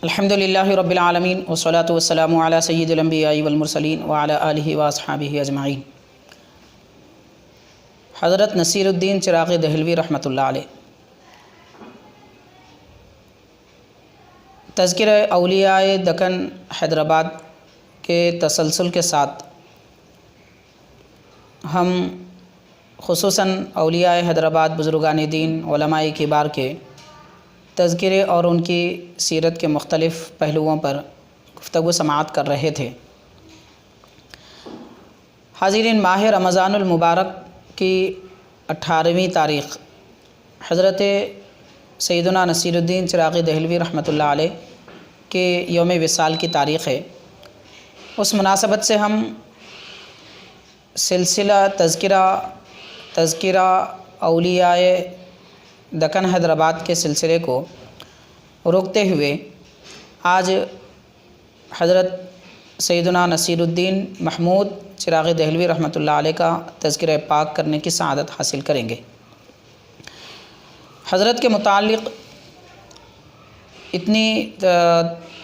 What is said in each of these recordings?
الحمدللہ رب العالمین والصلاة والسلام علی سید الانبیاء والمرسلین وعلی آلہ واصحابہ اجمعین۔ حضرت نصیر الدین چراغ دہلوی رحمۃ اللہ علیہ تذکرہ اولیاء دکن حیدرآباد کے تسلسل کے ساتھ ہم خصوصاً اولیاء حیدرآباد بزرگان دین علماء کبار کے تذکرے اور ان کی سیرت کے مختلف پہلوؤں پر گفتگو سماعت کر رہے تھے۔ حاضرین، ماہ رمضان المبارک کی 18ویں تاریخ حضرت سیدنا نصیر الدین چراغ دہلوی رحمۃ اللہ علیہ کے یوم وصال کی تاریخ ہے۔ اس مناسبت سے ہم سلسلہ تذکرہ اولیاء دکن حیدرآباد کے سلسلے کو روکتے ہوئے آج حضرت سیدنا نصیر الدین محمود چراغ دہلوی رحمۃ اللہ علیہ کا تذکرہ پاک کرنے کی سعادت حاصل کریں گے۔ حضرت کے متعلق اتنی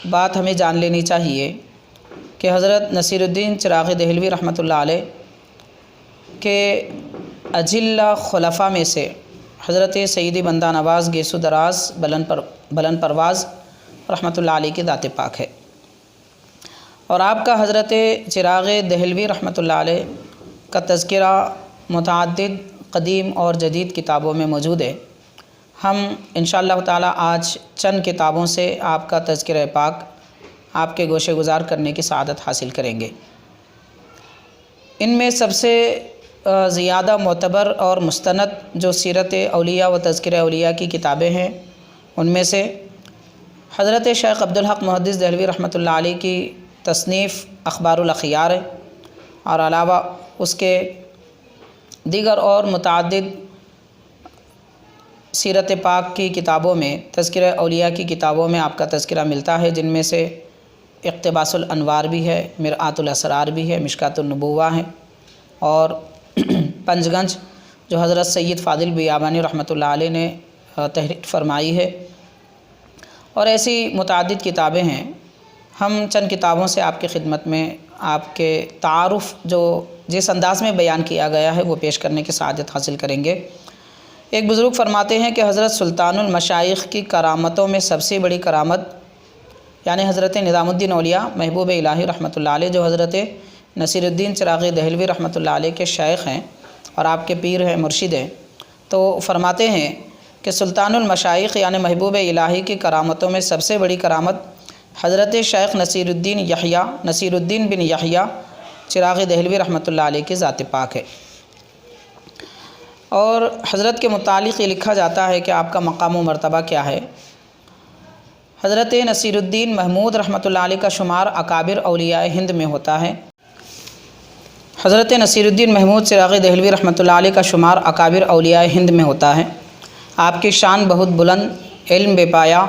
بات ہمیں جان لینی چاہیے کہ حضرت نصیر الدین چراغ دہلوی رحمۃ اللہ علیہ کے اجلہ خلفاء میں سے حضرت سیدی بندہ نواز گیسو دراز بلند پرواز رحمۃ اللہ علیہ کی ذات پاک ہے، اور آپ کا حضرت چراغ دہلوی رحمۃ اللہ علیہ کا تذکرہ متعدد قدیم اور جدید کتابوں میں موجود ہے۔ ہم انشاءاللہ تعالی آج چند کتابوں سے آپ کا تذکرہ پاک آپ کے گوشے گزار کرنے کی سعادت حاصل کریں گے۔ ان میں سب سے زیادہ معتبر اور مستند جو سیرت اولیاء و تذکرہ اولیاء کی کتابیں ہیں، ان میں سے حضرت شیخ عبدالحق محدث دہلوی رحمۃ اللہ علیہ کی تصنیف اخبار الاخیار ہے، اور علاوہ اس کے دیگر اور متعدد سیرت پاک کی کتابوں میں تذکرہ اولیاء کی کتابوں میں آپ کا تذکرہ ملتا ہے، جن میں سے اقتباس الانوار بھی ہے، مرآت الاسرار بھی ہے، مشکات النبوہ ہے، اور پنج گنج جو حضرت سید فاضل بیابانی رحمۃ اللہ علیہ نے تحریر فرمائی ہے، اور ایسی متعدد کتابیں ہیں۔ ہم چند کتابوں سے آپ کی خدمت میں آپ کے تعارف جو جس انداز میں بیان کیا گیا ہے وہ پیش کرنے کی سعادت حاصل کریں گے۔ ایک بزرگ فرماتے ہیں کہ حضرت سلطان المشائخ کی کرامتوں میں سب سے بڑی کرامت، یعنی حضرت نظام الدین اولیاء محبوب الہی رحمۃ اللہ علیہ جو حضرت نصیر الدین چراغ دہلوی رحمۃ اللہ علیہ کے شیخ ہیں اور آپ کے پیر ہیں، مرشد ہیں، تو فرماتے ہیں کہ سلطان المشائخ یعنی محبوب الہی کی کرامتوں میں سب سے بڑی کرامت حضرت شیخ نصیر الدین بن یحییٰ چراغ دہلوی رحمۃ اللہ علیہ کی ذات پاک ہے۔ اور حضرت کے متعلق یہ لکھا جاتا ہے کہ آپ کا مقام و مرتبہ کیا ہے۔ حضرت نصیر الدین محمود رحمۃ اللہ علیہ کا شمار اکابر اولیاء ہند میں ہوتا ہے۔ حضرت نصیر الدین محمود چراغ دہلوی رحمۃ اللہ علیہ کا شمار اکابر اولیاء ہند میں ہوتا ہے۔ آپ کی شان بہت بلند، علم بے پایا،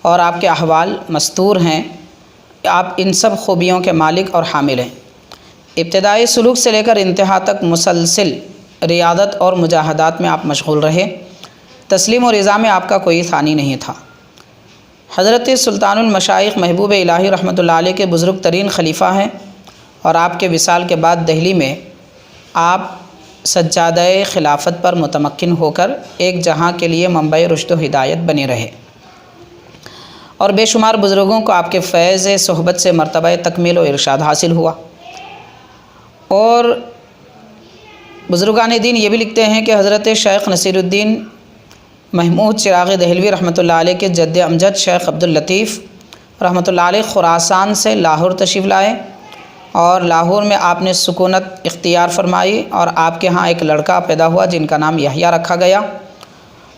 اور آپ کے احوال مستور ہیں۔ آپ ان سب خوبیوں کے مالک اور حامل ہیں۔ ابتدائی سلوک سے لے کر انتہا تک مسلسل ریاضت اور مجاہدات میں آپ مشغول رہے۔ تسلیم و رضا میں آپ کا کوئی ثانی نہیں تھا۔ حضرت سلطان المشائخ محبوب الہی رحمۃ اللہ علیہ کے بزرگ ترین خلیفہ ہیں، اور آپ کے وصال کے بعد دہلی میں آپ سجادہ خلافت پر متمکن ہو کر ایک جہاں کے لیے منبع رشد و ہدایت بنے رہے، اور بے شمار بزرگوں کو آپ کے فیض صحبت سے مرتبہ تکمیل و ارشاد حاصل ہوا۔ اور بزرگان دین یہ بھی لکھتے ہیں کہ حضرت شیخ نصیر الدین محمود چراغ دہلوی رحمۃ اللہ علیہ کے جد امجد شیخ عبداللطیف رحمۃ اللہ علیہ خراسان سے لاہور تشریف لائے، اور لاہور میں آپ نے سکونت اختیار فرمائی، اور آپ کے ہاں ایک لڑکا پیدا ہوا جن کا نام یحییٰ رکھا گیا،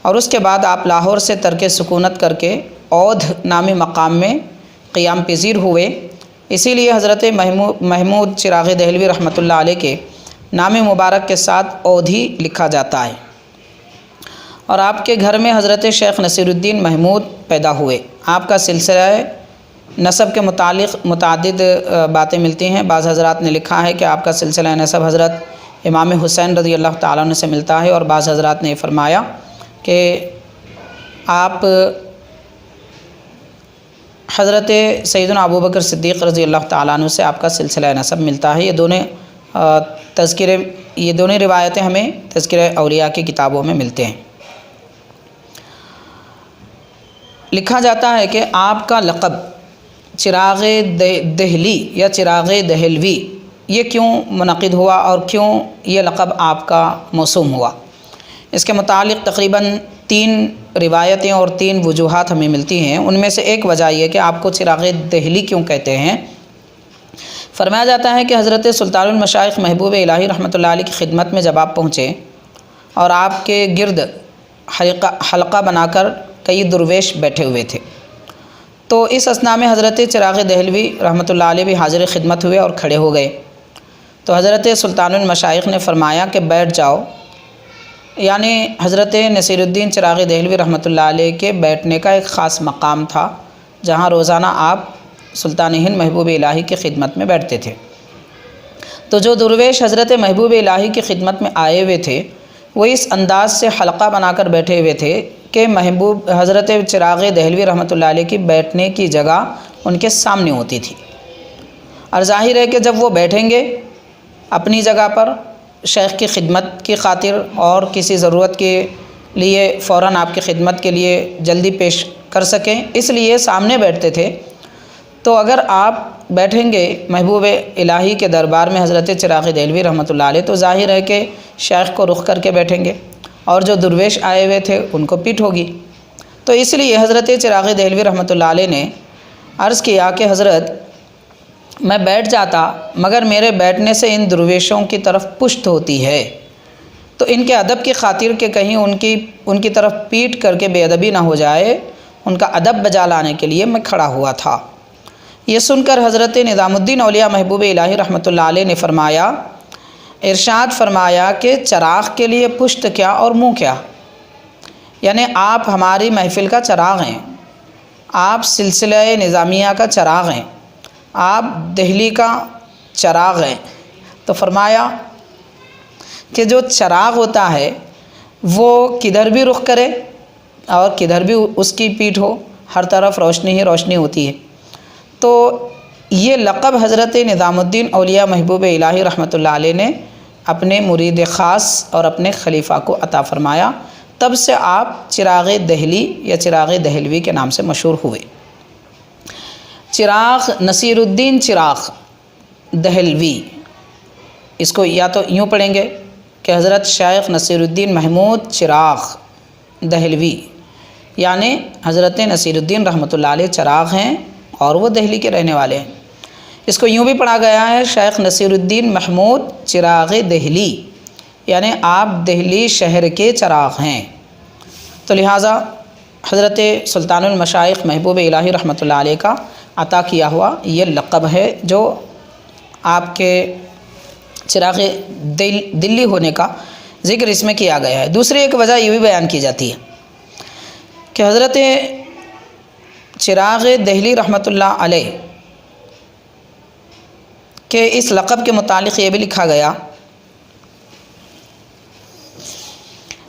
اور اس کے بعد آپ لاہور سے ترک سکونت کر کے اودھ نامی مقام میں قیام پذیر ہوئے۔ اسی لیے حضرت محمود چراغ دہلوی رحمۃ اللہ علیہ کے نام مبارک کے ساتھ اودھی لکھا جاتا ہے، اور آپ کے گھر میں حضرت شیخ نصیر الدین محمود پیدا ہوئے۔ آپ کا سلسلہ نسب کے متعلق متعدد باتیں ملتی ہیں۔ بعض حضرات نے لکھا ہے کہ آپ کا سلسلہ نسب حضرت امام حسین رضی اللہ تعالیٰ عنہ سے ملتا ہے، اور بعض حضرات نے فرمایا کہ آپ حضرت سیدنا ابو بکر صدیق رضی اللہ تعالیٰ عنہ سے آپ کا سلسلہ نسب ملتا ہے۔ یہ دونوں روایتیں ہمیں تذکرہ اولیاء کی کتابوں میں ملتے ہیں۔ لکھا جاتا ہے کہ آپ کا لقب چراغ دہلی یا چراغ دہلوی یہ کیوں منعقد ہوا اور کیوں یہ لقب آپ کا موسوم ہوا؟ اس کے متعلق تقریباً 3 روایتیں اور 3 وجوہات ہمیں ملتی ہیں۔ ان میں سے ایک وجہ یہ کہ آپ کو چراغ دہلی کیوں کہتے ہیں۔ فرمایا جاتا ہے کہ حضرت سلطان المشائخ محبوب الہی رحمۃ اللہ علیہ کی خدمت میں جب آپ پہنچے اور آپ کے گرد حلقہ بنا کر کئی درویش بیٹھے ہوئے تھے، تو اس اثناء میں حضرت چراغ دہلوی رحمۃ اللہ علیہ بھی حاضر خدمت ہوئے اور کھڑے ہو گئے۔ تو حضرت سلطان المشائخ نے فرمایا کہ بیٹھ جاؤ، یعنی حضرت نصیر الدین چراغ دہلوی رحمۃ اللہ علیہ کے بیٹھنے کا ایک خاص مقام تھا جہاں روزانہ آپ سلطان ہند محبوب الہی کی خدمت میں بیٹھتے تھے۔ تو جو درویش حضرت محبوب الہی کی خدمت میں آئے ہوئے تھے وہ اس انداز سے حلقہ بنا کر بیٹھے ہوئے تھے کہ محبوب حضرت چراغ دہلوی رحمۃ اللہ علیہ کی بیٹھنے کی جگہ ان کے سامنے ہوتی تھی، اور ظاہر ہے کہ جب وہ بیٹھیں گے اپنی جگہ پر شیخ کی خدمت کی خاطر اور کسی ضرورت کے لیے فوراً آپ کی خدمت کے لیے جلدی پیش کر سکیں، اس لیے سامنے بیٹھتے تھے۔ تو اگر آپ بیٹھیں گے محبوب الہی کے دربار میں حضرت چراغ دہلوی رحمۃ اللہ علیہ تو ظاہر ہے کہ شیخ کو رخ کر کے بیٹھیں گے اور جو درویش آئے ہوئے تھے ان کو پیٹھ ہوگی۔ تو اس لیے حضرت چراغ دہلوی رحمۃ اللہ علیہ نے عرض کیا کہ حضرت میں بیٹھ جاتا مگر میرے بیٹھنے سے ان درویشوں کی طرف پشت ہوتی ہے، تو ان کے ادب کی خاطر کہ کہیں ان کی طرف پیٹ کر کے بے ادبی نہ ہو جائے، ان کا ادب بجا لانے کے لیے میں کھڑا ہوا تھا۔ یہ سن کر حضرت نظام الدین اولیاء محبوب الہی رحمۃ اللہ علیہ نے ارشاد فرمایا کہ چراغ کے لیے پشت کیا اور منہ کیا، یعنی آپ ہماری محفل کا چراغ ہیں، آپ سلسلہ نظامیہ کا چراغ ہیں، آپ دہلی کا چراغ ہیں۔ تو فرمایا کہ جو چراغ ہوتا ہے وہ کدھر بھی رخ کرے اور کدھر بھی اس کی پیٹھ ہو، ہر طرف روشنی ہی روشنی ہوتی ہے۔ تو یہ لقب حضرت نظام الدین اولیاء محبوب الہی رحمۃ اللہ علیہ نے اپنے مرید خاص اور اپنے خلیفہ کو عطا فرمایا، تب سے آپ چراغ دہلی یا چراغ دہلوی کے نام سے مشہور ہوئے۔ چراغ نصیر الدین چراغ دہلوی، اس کو یا تو یوں پڑھیں گے کہ حضرت شیخ نصیر الدین محمود چراغ دہلوی، یعنی حضرت نصیر الدین رحمۃ اللہ علیہ چراغ ہیں اور وہ دہلی کے رہنے والے ہیں۔ اس کو یوں بھی پڑھا گیا ہے شیخ نصیر الدین محمود چراغ دہلی، یعنی آپ دہلی شہر کے چراغ ہیں۔ تو لہٰذا حضرت سلطان المشائخ محبوب الہی رحمۃ اللہ علیہ کا عطا کیا ہوا یہ لقب ہے جو آپ کے چراغ دلی ہونے کا ذکر اس میں کیا گیا ہے۔ دوسری ایک وجہ یہ بھی بیان کی جاتی ہے کہ حضرت چراغ دہلی رحمۃ اللہ علیہ کہ اس لقب کے متعلق یہ بھی لکھا گیا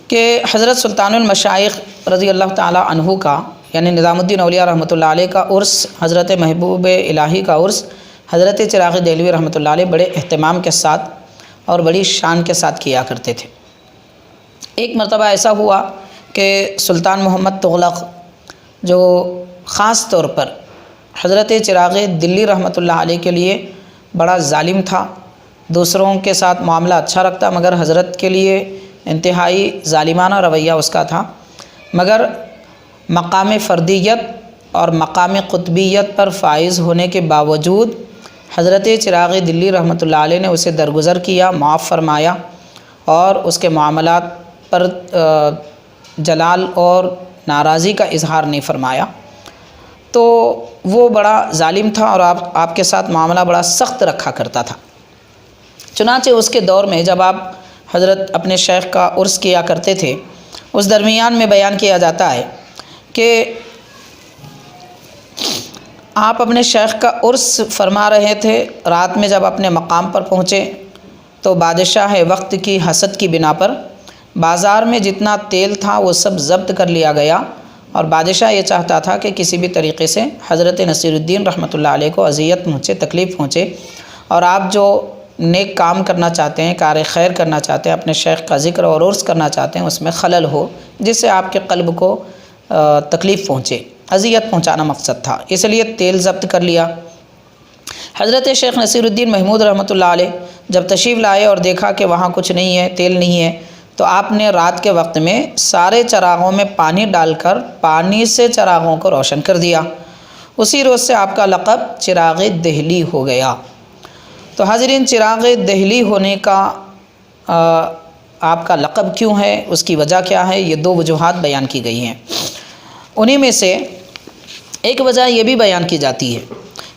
کہ حضرت سلطان المشائخ رضی اللہ تعالیٰ عنہ کا یعنی نظام الدین اولیاء رحمۃ اللہ علیہ کا عرس، حضرت محبوب الہی کا عرس حضرت چراغ دہلوی رحمۃ اللہ علیہ بڑے اہتمام کے ساتھ اور بڑی شان کے ساتھ کیا کرتے تھے۔ ایک مرتبہ ایسا ہوا کہ سلطان محمد تغلق جو خاص طور پر حضرت چراغ دلی رحمۃ اللہ علیہ کے لیے بڑا ظالم تھا، دوسروں کے ساتھ معاملہ اچھا رکھتا مگر حضرت کے لیے انتہائی ظالمانہ رویہ اس کا تھا، مگر مقام فردیت اور مقام قطبیت پر فائز ہونے کے باوجود حضرت چراغ دلی رحمۃ اللہ علیہ نے اسے درگزر کیا، معاف فرمایا اور اس کے معاملات پر جلال اور ناراضی کا اظہار نہیں فرمایا۔ تو وہ بڑا ظالم تھا اور آپ کے ساتھ معاملہ بڑا سخت رکھا کرتا تھا۔ چنانچہ اس کے دور میں جب آپ حضرت اپنے شیخ کا عرس کیا کرتے تھے، اس درمیان میں بیان کیا جاتا ہے کہ آپ اپنے شیخ کا عرس فرما رہے تھے، رات میں جب اپنے مقام پر پہنچے تو بادشاہ وقت کی حسد کی بنا پر بازار میں جتنا تیل تھا وہ سب ضبط کر لیا گیا اور بادشاہ یہ چاہتا تھا کہ کسی بھی طریقے سے حضرت نصیر الدین رحمۃ اللہ علیہ کو اذیت پہنچے، تکلیف پہنچے، اور آپ جو نیک کام کرنا چاہتے ہیں، کار خیر کرنا چاہتے ہیں، اپنے شیخ کا ذکر اور عرس کرنا چاہتے ہیں، اس میں خلل ہو جس سے آپ کے قلب کو تکلیف پہنچے، اذیت پہنچانا مقصد تھا، اس لیے تیل ضبط کر لیا۔ حضرت شیخ نصیر الدین محمود رحمۃ اللہ علیہ جب تشریف لائے اور دیکھا کہ وہاں کچھ نہیں ہے، تیل نہیں ہے، تو آپ نے رات کے وقت میں سارے چراغوں میں پانی ڈال کر پانی سے چراغوں کو روشن کر دیا۔ اسی روز سے آپ کا لقب چراغ دہلی ہو گیا۔ تو حاضرین، چراغ دہلی ہونے کا آپ کا لقب کیوں ہے، اس کی وجہ کیا ہے، یہ دو وجوہات بیان کی گئی ہیں۔ انہی میں سے ایک وجہ یہ بھی بیان کی جاتی ہے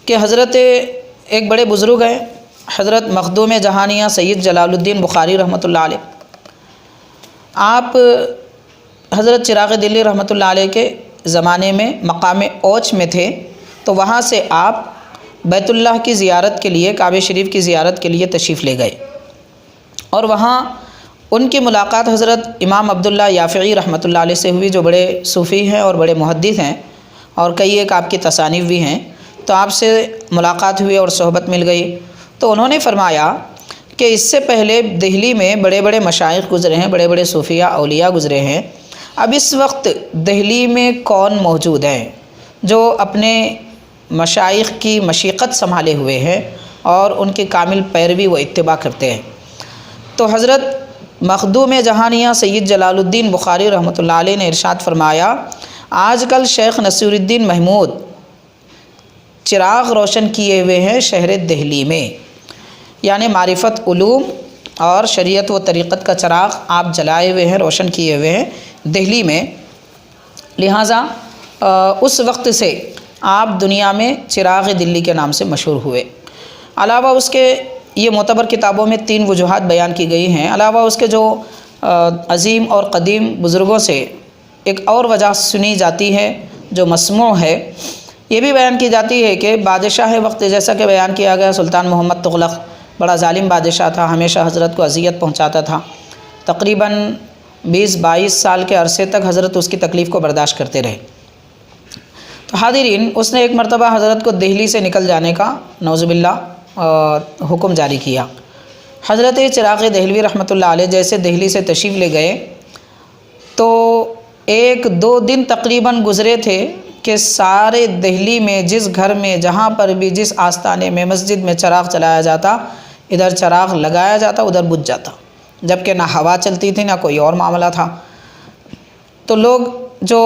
کہ حضرت ایک بڑے بزرگ ہیں، حضرت مخدوم جہانیہ سید جلال الدین بخاری رحمۃ اللہ علیہ، آپ حضرت چراغ دہلی رحمۃ اللہ علیہ کے زمانے میں مقام اوچ میں تھے، تو وہاں سے آپ بیت اللہ کی زیارت کے لیے، کعبہ شریف کی زیارت کے لیے تشریف لے گئے، اور وہاں ان کی ملاقات حضرت امام عبداللہ یافعی رحمۃ اللہ علیہ سے ہوئی، جو بڑے صوفی ہیں اور بڑے محدث ہیں، اور کئی ایک آپ کی تصانیف بھی ہیں۔ تو آپ سے ملاقات ہوئی اور صحبت مل گئی، تو انہوں نے فرمایا کہ اس سے پہلے دہلی میں بڑے بڑے مشائخ گزرے ہیں، بڑے بڑے صوفیہ اولیاء گزرے ہیں، اب اس وقت دہلی میں کون موجود ہیں جو اپنے مشائخ کی مشیقت سنبھالے ہوئے ہیں اور ان کی کامل پیروی و اتباع کرتے ہیں؟ تو حضرت مخدوم جہانیہ سید جلال الدین بخاری رحمۃ اللہ علیہ نے ارشاد فرمایا، آج کل شیخ نصیر الدین محمود چراغ روشن کیے ہوئے ہیں شہر دہلی میں، یعنی معرفت، علوم اور شریعت و طریقت کا چراغ آپ جلائے ہوئے ہیں، روشن کیے ہوئے ہیں دہلی میں، لہٰذا اس وقت سے آپ دنیا میں چراغ دلی کے نام سے مشہور ہوئے۔ علاوہ اس کے یہ معتبر کتابوں میں 3 وجوہات بیان کی گئی ہیں۔ علاوہ اس کے جو عظیم اور قدیم بزرگوں سے ایک اور وجہ سنی جاتی ہے جو مسموع ہے، یہ بھی بیان کی جاتی ہے کہ بادشاہ وقت، جیسا کہ بیان کیا گیا، سلطان محمد تغلق بڑا ظالم بادشاہ تھا، ہمیشہ حضرت کو اذیت پہنچاتا تھا، تقریباً 20-22 سال کے عرصے تک حضرت اس کی تکلیف کو برداشت کرتے رہے۔ تو حاضرین، اس نے ایک مرتبہ حضرت کو دہلی سے نکل جانے کا نعوذ باللہ حکم جاری کیا۔ حضرت چراغ دہلوی رحمۃ اللہ علیہ جیسے دہلی سے تشریف لے گئے تو 1-2 دن تقریباً گزرے تھے کہ سارے دہلی میں جس گھر میں، جہاں پر بھی، جس آستانے میں، مسجد میں چراغ چلایا جاتا، ادھر چراغ لگایا جاتا، ادھر بجھ جاتا، جبکہ نہ ہوا چلتی تھی نہ کوئی اور معاملہ تھا۔ تو لوگ جو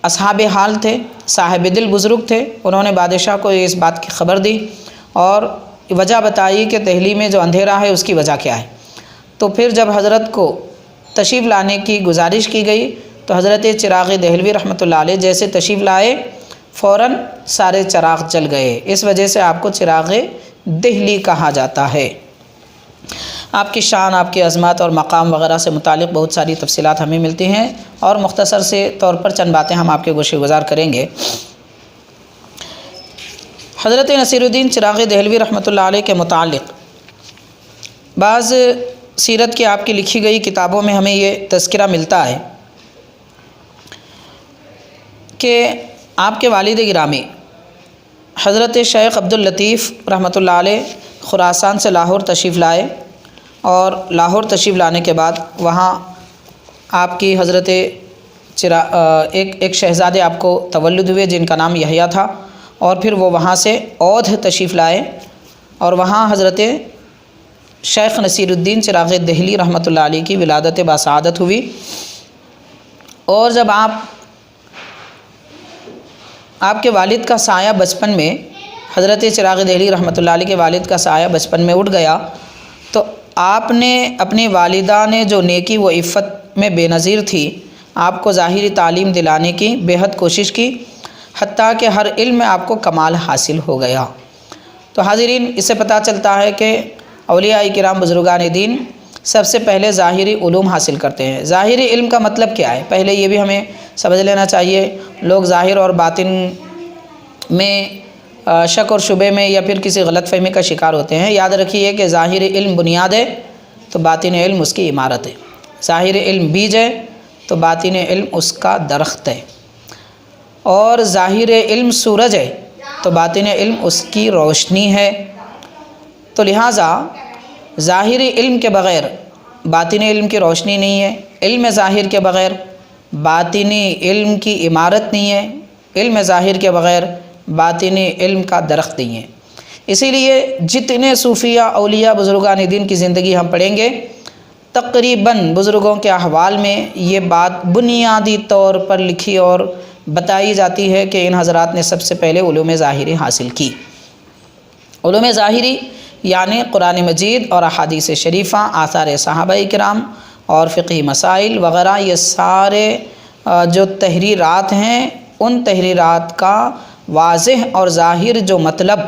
اصحاب حال تھے، صاحب دل بزرگ تھے، انہوں نے بادشاہ کو اس بات کی خبر دی اور وجہ بتائی کہ دہلی میں جو اندھیرا ہے اس کی وجہ کیا ہے۔ تو پھر جب حضرت کو تشریف لانے کی گزارش کی گئی تو حضرت چراغ دہلوی رحمۃ اللہ علیہ جیسے تشریف لائے، فوراً سارے چراغ جل گئے، اس وجہ سے آپ کو چراغ دہلی کہا جاتا ہے۔ آپ کی شان، آپ کی عظمت اور مقام وغیرہ سے متعلق بہت ساری تفصیلات ہمیں ملتی ہیں، اور مختصر سے طور پر چند باتیں ہم آپ کے گوشے گزار کریں گے۔ حضرت نصیر الدین چراغ دہلوی رحمۃ اللہ علیہ کے متعلق بعض سیرت کی آپ کی لکھی گئی کتابوں میں ہمیں یہ تذکرہ ملتا ہے کہ آپ کے والد گرامی حضرت شیخ عبداللطیف رحمۃ اللہ علیہ خراسان سے لاہور تشریف لائے، اور لاہور تشریف لانے کے بعد وہاں آپ کی حضرت ایک شہزادے آپ کو تولد ہوئے جن کا نام یحییٰ تھا، اور پھر وہ وہاں سے اودھ تشریف لائے، اور وہاں حضرت شیخ نصیر الدین چراغ دہلی رحمۃ اللہ علیہ کی ولادت باسعادت ہوئی۔ اور جب آپ کے والد کا سایہ بچپن میں، حضرت چراغ دہلی رحمۃ اللہ علیہ کے والد کا سایہ بچپن میں اٹھ گیا، تو آپ نے اپنی والدہ نے جو نیکی و عفت میں بے نظیر تھی، آپ کو ظاہری تعلیم دلانے کی بے حد کوشش کی، حتیٰ کہ ہر علم میں آپ کو کمال حاصل ہو گیا۔ تو حاضرین، اس سے پتہ چلتا ہے کہ اولیاء کرام بزرگان دین سب سے پہلے ظاہری علوم حاصل کرتے ہیں۔ ظاہری علم کا مطلب کیا ہے، پہلے یہ بھی ہمیں سمجھ لینا چاہیے۔ لوگ ظاہر اور باطن میں شک اور شبے میں یا پھر کسی غلط فہمی کا شکار ہوتے ہیں۔ یاد رکھیے کہ ظاہر علم بنیاد ہے تو باطن علم اس کی عمارت ہے، ظاہر علم بیج ہے تو باطن علم اس کا درخت ہے۔ اور ظاہر علم سورج ہے تو باطن علم اس کی روشنی ہے، تو لہٰذا ظاہری علم کے بغیر باطنی علم کی روشنی نہیں ہے، علم ظاہر کے بغیر باطنی علم کی عمارت نہیں ہے، علم ظاہر کے بغیر باطنی علم کا درخت نہیں ہے۔ اسی لیے جتنے صوفیہ اولیاء بزرگان دین کی زندگی ہم پڑھیں گے، تقریباً بزرگوں کے احوال میں یہ بات بنیادی طور پر لکھی اور بتائی جاتی ہے کہ ان حضرات نے سب سے پہلے علوم ظاہری حاصل کی۔ علوم ظاہری یعنی قرآن مجید اور احادیث شریفہ، آثار صحابہ کرام اور فقہی مسائل وغیرہ، یہ سارے جو تحریرات ہیں ان تحریرات کا واضح اور ظاہر جو مطلب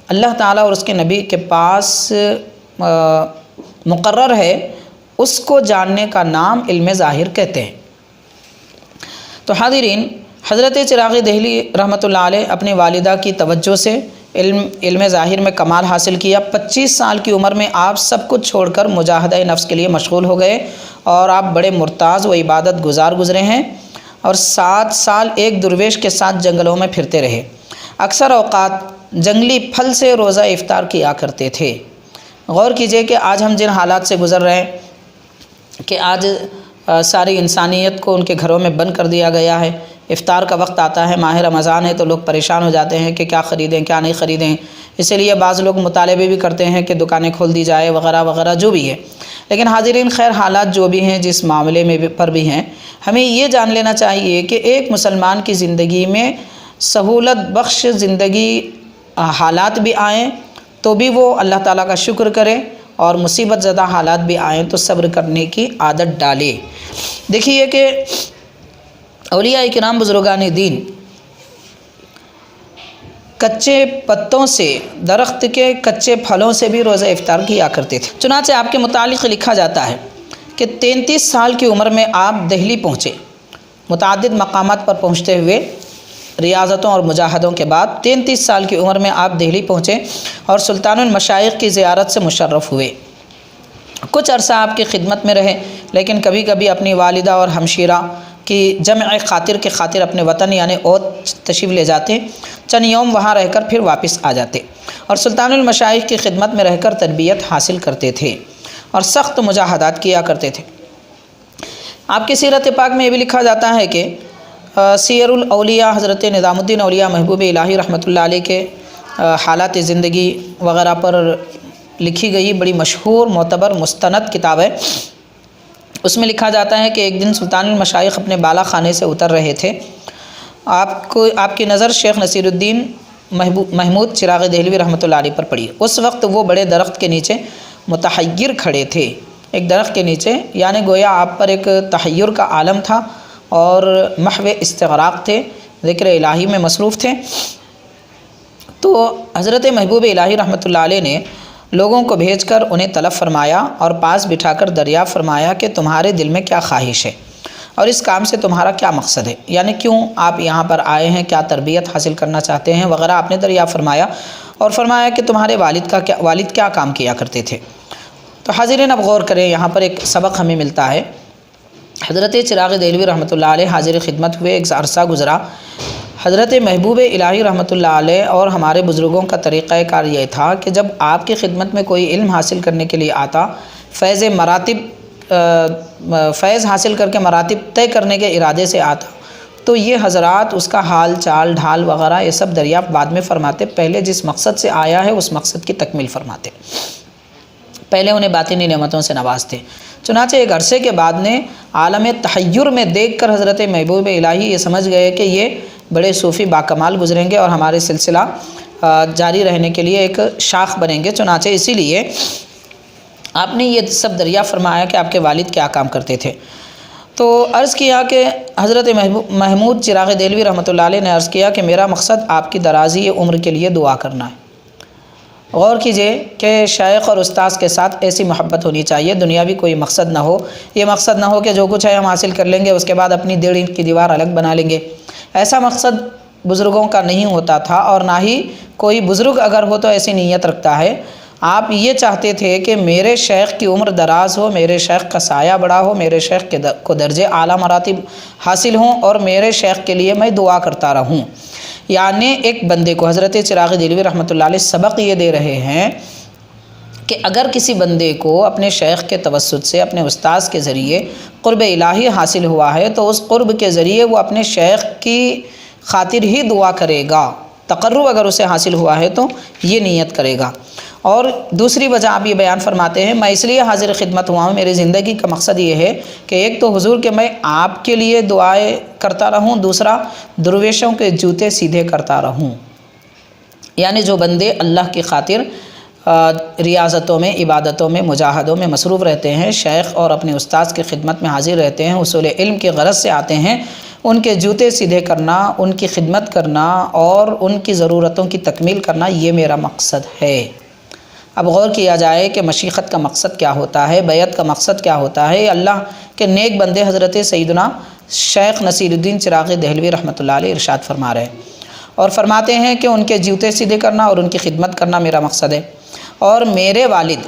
اللہ تعالیٰ اور اس کے نبی کے پاس مقرر ہے، اس کو جاننے کا نام علم ظاہر کہتے ہیں۔ تو حاضرین، حضرت چراغ دہلی رحمۃ اللہ علیہ اپنی والدہ کی توجہ سے علم ظاہر میں کمال حاصل کیا۔ 25 سال کی عمر میں آپ سب کچھ چھوڑ کر مجاہدہ نفس کے لیے مشغول ہو گئے اور آپ بڑے مرتاض و عبادت گزار گزرے ہیں، اور 7 سال ایک درویش کے ساتھ جنگلوں میں پھرتے رہے۔ اکثر اوقات جنگلی پھل سے روزہ افطار کیا کرتے تھے۔ غور کیجئے کہ آج ہم جن حالات سے گزر رہے ہیں کہ آج ساری انسانیت کو ان کے گھروں میں بند کر دیا گیا ہے۔ افطار کا وقت آتا ہے، ماہ رمضان ہے، تو لوگ پریشان ہو جاتے ہیں کہ کیا خریدیں کیا نہیں خریدیں، اسی لیے بعض لوگ مطالبے بھی کرتے ہیں کہ دکانیں کھول دی جائے وغیرہ وغیرہ جو بھی ہے۔ لیکن حاضرین، خیر حالات جو بھی ہیں، جس معاملے میں پر بھی ہیں، ہمیں یہ جان لینا چاہیے کہ ایک مسلمان کی زندگی میں سہولت بخش زندگی حالات بھی آئیں تو بھی وہ اللہ تعالیٰ کا شکر کرے، اور مصیبت زدہ حالات بھی آئیں تو صبر کرنے کی عادت ڈالے۔ دیکھیے کہ اولیاء کرام بزرگان دین کچے پتوں سے، درخت کے کچے پھلوں سے بھی روزہ افطار کیا کرتے تھے۔ چنانچہ آپ کے متعلق لکھا جاتا ہے کہ 33 سال کی عمر میں آپ دہلی پہنچے۔ متعدد مقامات پر پہنچتے ہوئے ریاضتوں اور مجاہدوں کے بعد 33 سال کی عمر میں آپ دہلی پہنچے اور سلطان المشائخ کی زیارت سے مشرف ہوئے۔ کچھ عرصہ آپ کی خدمت میں رہے، لیکن کبھی کبھی اپنی والدہ اور ہمشیرہ کی جمع خاطر کے خاطر اپنے وطن یعنی اوت تشریف لے جاتے، چند یوم وہاں رہ کر پھر واپس آ جاتے، اور سلطان المشائخ کی خدمت میں رہ کر تربیت حاصل کرتے تھے اور سخت مجاہدات کیا کرتے تھے۔ آپ کی سیرت پاک میں یہ بھی لکھا جاتا ہے کہ سیر الاولیاء حضرت نظام الدین اولیاء محبوب الہی رحمۃ اللہ علیہ کے حالات زندگی وغیرہ پر لکھی گئی بڑی مشہور معتبر مستند کتاب ہے۔ اس میں لکھا جاتا ہے کہ ایک دن سلطان المشائخ اپنے بالا خانے سے اتر رہے تھے، آپ کی نظر شیخ نصیر الدین محمود چراغ دہلوی رحمۃ اللہ علیہ پر پڑی۔ اس وقت وہ بڑے درخت کے نیچے متحیر کھڑے تھے، ایک درخت کے نیچے، یعنی گویا آپ پر ایک تحیر کا عالم تھا اور محو استغراق تھے، ذکر الہی میں مصروف تھے۔ تو حضرت محبوب الہی رحمۃ اللہ علیہ نے لوگوں کو بھیج کر انہیں طلب فرمایا اور پاس بٹھا کر دریافت فرمایا کہ تمہارے دل میں کیا خواہش ہے اور اس کام سے تمہارا کیا مقصد ہے، یعنی کیوں آپ یہاں پر آئے ہیں، کیا تربیت حاصل کرنا چاہتے ہیں وغیرہ آپ نے دریافت فرمایا، اور فرمایا کہ تمہارے والد کیا کام کیا کرتے تھے۔ تو حاضرین، اب غور کریں، یہاں پر ایک سبق ہمیں ملتا ہے۔ حضرت چراغ دہلوی رحمۃ اللہ علیہ حاضر خدمت ہوئے، ایک عرصہ گزرا۔ حضرت محبوب الہی رحمۃ اللہ علیہ اور ہمارے بزرگوں کا طریقہ کار یہ تھا کہ جب آپ کی خدمت میں کوئی علم حاصل کرنے کے لیے آتا، فیض حاصل کر کے مراتب طے کرنے کے ارادے سے آتا، تو یہ حضرات اس کا حال چال ڈھال وغیرہ یہ سب دریافت بعد میں فرماتے، پہلے جس مقصد سے آیا ہے اس مقصد کی تکمیل فرماتے، پہلے انہیں باطنی نعمتوں سے نوازتے۔ چنانچہ ایک عرصے کے بعد نے عالم تحیر میں دیکھ کر حضرت محبوب الہی یہ سمجھ گئے کہ یہ بڑے صوفی باکمال گزریں گے اور ہمارے سلسلہ جاری رہنے کے لیے ایک شاخ بنیں گے۔ چنانچہ اسی لیے آپ نے یہ سب دریافت فرمایا کہ آپ کے والد کیا کام کرتے تھے۔ تو عرض کیا کہ حضرت محمود چراغ دہلوی رحمۃ اللہ علیہ نے عرض کیا کہ میرا مقصد آپ کی درازی عمر کے لیے دعا کرنا ہے۔ غور کیجئے کہ شیخ اور استاذ کے ساتھ ایسی محبت ہونی چاہیے، دنیاوی کوئی مقصد نہ ہو، یہ مقصد نہ ہو کہ جو کچھ ہے ہم حاصل کر لیں گے، اس کے بعد اپنی 1.5 اینٹ کی دیوار الگ بنا لیں گے۔ ایسا مقصد بزرگوں کا نہیں ہوتا تھا، اور نہ ہی کوئی بزرگ اگر ہو تو ایسی نیت رکھتا ہے۔ آپ یہ چاہتے تھے کہ میرے شیخ کی عمر دراز ہو، میرے شیخ کا سایہ بڑا ہو، میرے شیخ کو درجے اعلیٰ مراتب حاصل ہوں اور میرے شیخ کے لیے میں دعا کرتا رہوں۔ یعنی ایک بندے کو حضرت چراغ دہلوی رحمۃ اللہ علیہ سبق یہ دے رہے ہیں کہ اگر کسی بندے کو اپنے شیخ کے توسط سے، اپنے استاذ کے ذریعے قرب الہی حاصل ہوا ہے تو اس قرب کے ذریعے وہ اپنے شیخ کی خاطر ہی دعا کرے گا۔ تقرب اگر اسے حاصل ہوا ہے تو یہ نیت کرے گا۔ اور دوسری وجہ آپ یہ بیان فرماتے ہیں، میں اس لیے حاضر خدمت ہوا ہوں، میری زندگی کا مقصد یہ ہے کہ ایک تو حضور کہ میں آپ کے لیے دعائیں کرتا رہوں، دوسرا درویشوں کے جوتے سیدھے کرتا رہوں۔ یعنی جو بندے اللہ کی خاطر ریاضتوں میں، عبادتوں میں، مجاہدوں میں مصروف رہتے ہیں، شیخ اور اپنے استاذ کی خدمت میں حاضر رہتے ہیں، اصول علم کی غرض سے آتے ہیں، ان کے جوتے سیدھے کرنا، ان کی خدمت کرنا اور ان کی ضرورتوں کی تکمیل کرنا، یہ میرا مقصد ہے۔ اب غور کیا جائے کہ مشیخت کا مقصد کیا ہوتا ہے، بیعت کا مقصد کیا ہوتا ہے۔ اللہ کے نیک بندے حضرت سیدنا شیخ نصیر الدین چراغ دہلوی رحمۃ اللہ علیہ ارشاد فرما رہے ہیں اور فرماتے ہیں کہ ان کے جوتے سیدھے کرنا اور ان کی خدمت کرنا میرا مقصد ہے۔ اور میرے والد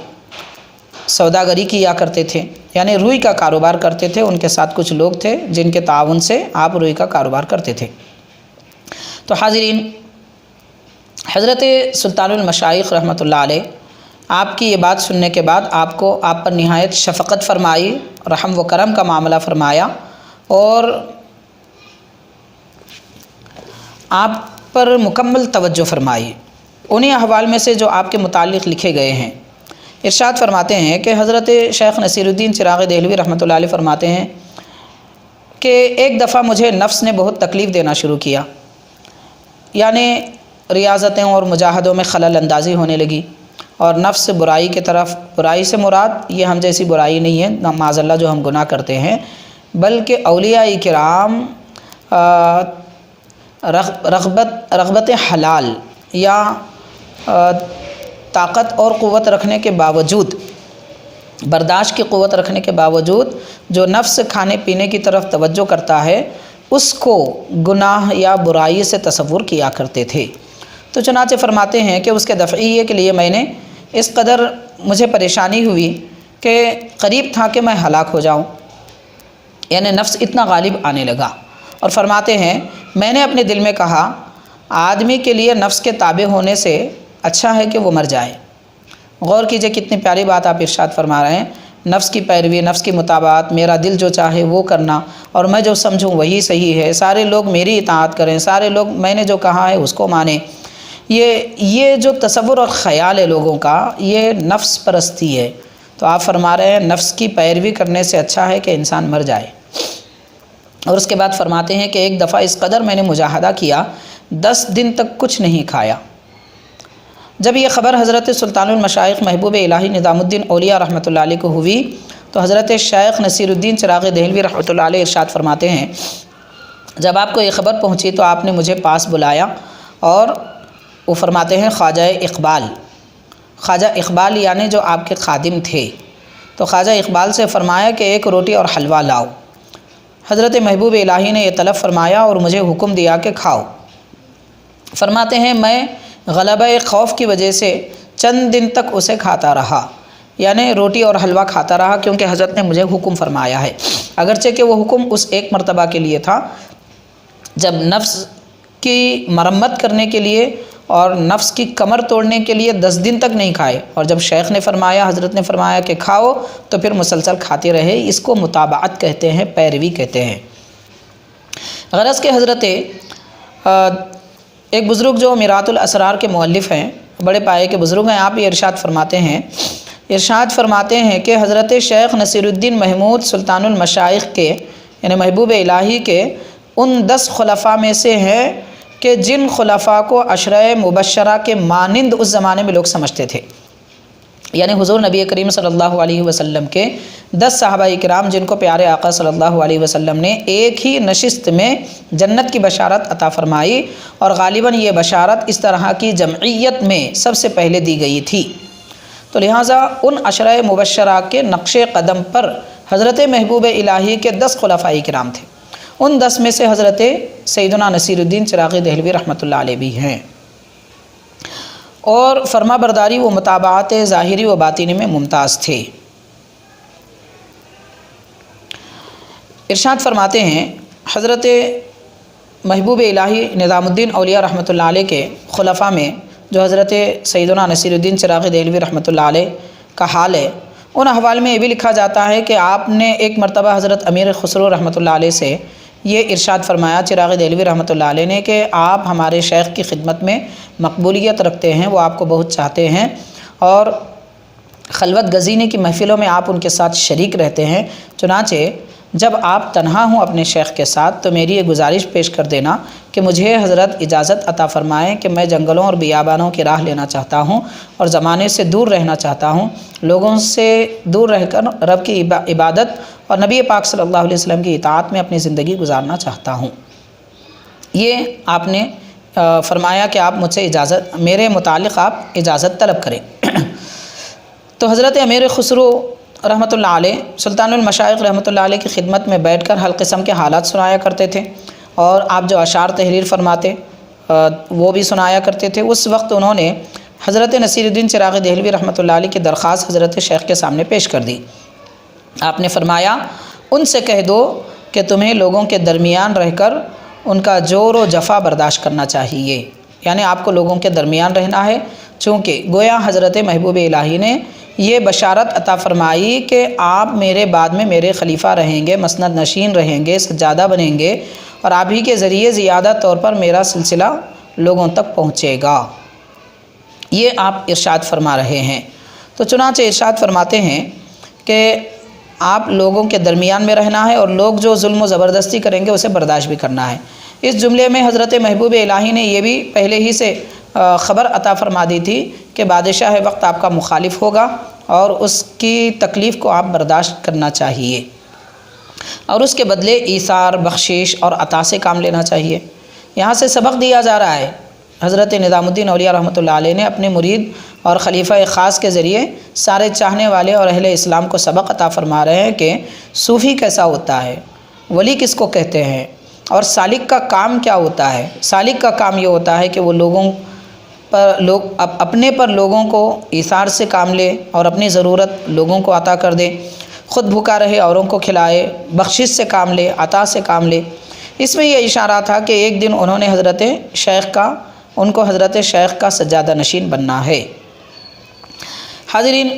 سوداگری کیا کرتے تھے، یعنی روئی کا کاروبار کرتے تھے، ان کے ساتھ کچھ لوگ تھے جن کے تعاون سے آپ روئی کا کاروبار کرتے تھے۔ تو حاضرین، حضرت سلطان المشائخ رحمۃ اللہ علیہ آپ کی یہ بات سننے کے بعد آپ پر نہایت شفقت فرمائی، رحم و کرم کا معاملہ فرمایا اور آپ پر مکمل توجہ فرمائی۔ انہی احوال میں سے جو آپ کے متعلق لکھے گئے ہیں، ارشاد فرماتے ہیں کہ حضرت شیخ نصیر الدین چراغ دہلوی رحمۃ اللہ علیہ فرماتے ہیں کہ ایک دفعہ مجھے نفس نے بہت تکلیف دینا شروع کیا، یعنی ریاضتیں اور مجاہدوں میں خلل اندازی ہونے لگی اور نفس برائی کی طرف، برائی سے مراد یہ ہم جیسی برائی نہیں ہے معاذ اللہ جو ہم گناہ کرتے ہیں، بلکہ اولیاء کرام رغبت حلال یا طاقت اور قوت رکھنے کے باوجود، برداشت کی قوت رکھنے کے باوجود جو نفس کھانے پینے کی طرف توجہ کرتا ہے اس کو گناہ یا برائی سے تصور کیا کرتے تھے۔ تو چنانچہ فرماتے ہیں کہ اس کے دفعیے کے لیے میں نے اس قدر مجھے پریشانی ہوئی کہ قریب تھا کہ میں ہلاک ہو جاؤں، یعنی نفس اتنا غالب آنے لگا۔ اور فرماتے ہیں میں نے اپنے دل میں کہا آدمی کے لیے نفس کے تابع ہونے سے اچھا ہے کہ وہ مر جائے۔ غور کیجئے کتنی پیاری بات آپ ارشاد فرما رہے ہیں، نفس کی پیروی، نفس کی مطابقت، میرا دل جو چاہے وہ کرنا اور میں جو سمجھوں وہی صحیح ہے، سارے لوگ میری اطاعت کریں، سارے لوگ میں نے جو کہا ہے اس کو مانیں۔ یہ جو تصور اور خیال ہے لوگوں کا، یہ نفس پرستی ہے۔ تو آپ فرما رہے ہیں نفس کی پیروی کرنے سے اچھا ہے کہ انسان مر جائے۔ اور اس کے بعد فرماتے ہیں کہ ایک دفعہ اس قدر میں نے مجاہدہ کیا، 10 دن تک کچھ نہیں کھایا۔ جب یہ خبر حضرت سلطان المشائخ محبوب الہی نظام الدین اولیاء رحمۃ اللہ علیہ کو ہوئی تو حضرت شیخ نصیر الدین چراغ دہلوی رحمۃ اللہ علیہ ارشاد فرماتے ہیں جب آپ کو یہ خبر پہنچی تو آپ نے مجھے پاس بلایا اور وہ فرماتے ہیں خواجہ اقبال یعنی جو آپ کے خادم تھے، تو خواجہ اقبال سے فرمایا کہ ایک روٹی اور حلوہ لاؤ۔ حضرت محبوب الہی نے یہ طلب فرمایا اور مجھے حکم دیا کہ کھاؤ۔ فرماتے ہیں میں غلبہ خوف کی وجہ سے چند دن تک اسے کھاتا رہا، یعنی روٹی اور حلوہ کھاتا رہا، کیونکہ حضرت نے مجھے حکم فرمایا ہے، اگرچہ کہ وہ حکم اس ایک مرتبہ کے لیے تھا جب نفس کی مرمت کرنے کے لیے اور نفس کی کمر توڑنے کے لیے 10 دن تک نہیں کھائے، اور جب شیخ نے فرمایا، حضرت نے فرمایا کہ کھاؤ تو پھر مسلسل کھاتے رہے۔ اس کو متابعت کہتے ہیں، پیروی کہتے ہیں۔ غرض کہ حضرت ایک بزرگ جو میرات الاسرار کے مؤلف ہیں، بڑے پائے کے بزرگ ہیں، آپ یہ ارشاد فرماتے ہیں کہ حضرت شیخ نصیر الدین محمود سلطان المشائخ کے یعنی محبوب الہی کے ان 10 خلفاء میں سے ہیں کہ جن خلفاء کو عشرہ مبشرہ کے مانند اس زمانے میں لوگ سمجھتے تھے، یعنی حضور نبی کریم صلی اللہ علیہ وسلم کے 10 صحابہ کرام جن کو پیارے آقا صلی اللہ علیہ وسلم نے ایک ہی نشست میں جنت کی بشارت عطا فرمائی، اور غالباً یہ بشارت اس طرح کی جمعیت میں سب سے پہلے دی گئی تھی۔ تو لہٰذا ان عشرہ مبشرہ کے نقش قدم پر حضرت محبوب الہی کے 10 خلفاء کرام تھے، ان 10 میں سے حضرت سیدنا نصیر الدین چراغ دہلوی رحمۃ اللہ علیہ بھی ہیں۔ اور فرما برداری و متابعت ظاہری و باطنی میں ممتاز تھے۔ ارشاد فرماتے ہیں حضرت محبوب الہی نظام الدین اولیاء رحمۃ اللہ علیہ کے خلفاء میں جو حضرت سیدنا نصیر الدین چراغ دہلوی رحمۃ اللہ علیہ کا حال ہے، ان احوال میں یہ بھی لکھا جاتا ہے کہ آپ نے ایک مرتبہ حضرت امیر خسرو رحمۃ اللہ علیہ سے یہ ارشاد فرمایا چراغ دہلوی رحمۃ اللہ علیہ نے کہ آپ ہمارے شیخ کی خدمت میں مقبولیت رکھتے ہیں، وہ آپ کو بہت چاہتے ہیں اور خلوت گزینے کی محفلوں میں آپ ان کے ساتھ شریک رہتے ہیں، چنانچہ جب آپ تنہا ہوں اپنے شیخ کے ساتھ تو میری یہ گزارش پیش کر دینا کہ مجھے حضرت اجازت عطا فرمائیں کہ میں جنگلوں اور بیابانوں کی راہ لینا چاہتا ہوں اور زمانے سے دور رہنا چاہتا ہوں، لوگوں سے دور رہ کر رب کی عبادت اور نبی پاک صلی اللہ علیہ وسلم کی اطاعت میں اپنی زندگی گزارنا چاہتا ہوں۔ یہ آپ نے فرمایا کہ آپ مجھ سے اجازت، میرے متعلق آپ اجازت طلب کریں۔ تو حضرت امیر خسرو رحمۃ اللہ علیہ سلطان المشائخ رحمۃ اللہ علیہ کی خدمت میں بیٹھ کر ہر قسم کے حالات سنایا کرتے تھے، اور آپ جو اشعار تحریر فرماتے وہ بھی سنایا کرتے تھے۔ اس وقت انہوں نے حضرت نصیر الدین چراغ دہلوی رحمۃ اللہ علیہ کی درخواست حضرت شیخ کے سامنے پیش کر دی۔ آپ نے فرمایا ان سے کہہ دو کہ تمہیں لوگوں کے درمیان رہ کر ان کا جور و جفا برداشت کرنا چاہیے، یعنی آپ کو لوگوں کے درمیان رہنا ہے، چونکہ گویا حضرت محبوب الہی نے یہ بشارت عطا فرمائی کہ آپ میرے بعد میں میرے خلیفہ رہیں گے، مسند نشین رہیں گے، سجادہ بنیں گے، اور آپ ہی کے ذریعے زیادہ طور پر میرا سلسلہ لوگوں تک پہنچے گا، یہ آپ ارشاد فرما رہے ہیں۔ تو چنانچہ ارشاد فرماتے ہیں کہ آپ لوگوں کے درمیان میں رہنا ہے اور لوگ جو ظلم و زبردستی کریں گے اسے برداشت بھی کرنا ہے۔ اس جملے میں حضرت محبوب الہی نے یہ بھی پہلے ہی سے خبر عطا فرما دی تھی کہ بادشاہ وقت آپ کا مخالف ہوگا اور اس کی تکلیف کو آپ برداشت کرنا چاہیے، اور اس کے بدلے ایثار، بخشش اور عطا سے کام لینا چاہیے۔ یہاں سے سبق دیا جا رہا ہے، حضرت نظام الدین اولیاء رحمۃ اللہ علیہ نے اپنے مرید اور خلیفہ خاص کے ذریعے سارے چاہنے والے اور اہل اسلام کو سبق عطا فرما رہے ہیں کہ صوفی کیسا ہوتا ہے، ولی کس کو کہتے ہیں، اور سالک کا کام کیا ہوتا ہے۔ سالک کا کام یہ ہوتا ہے کہ وہ اپنے پر لوگوں کو ایثار سے کام لے اور اپنی ضرورت لوگوں کو عطا کر دے، خود بھوکا رہے اوروں کو کھلائے، بخشش سے کام لے، عطا سے کام لے۔ اس میں یہ اشارہ تھا کہ ایک دن انہوں نے ان کو حضرت شیخ کا سجادہ نشین بننا ہے۔ حاضرین،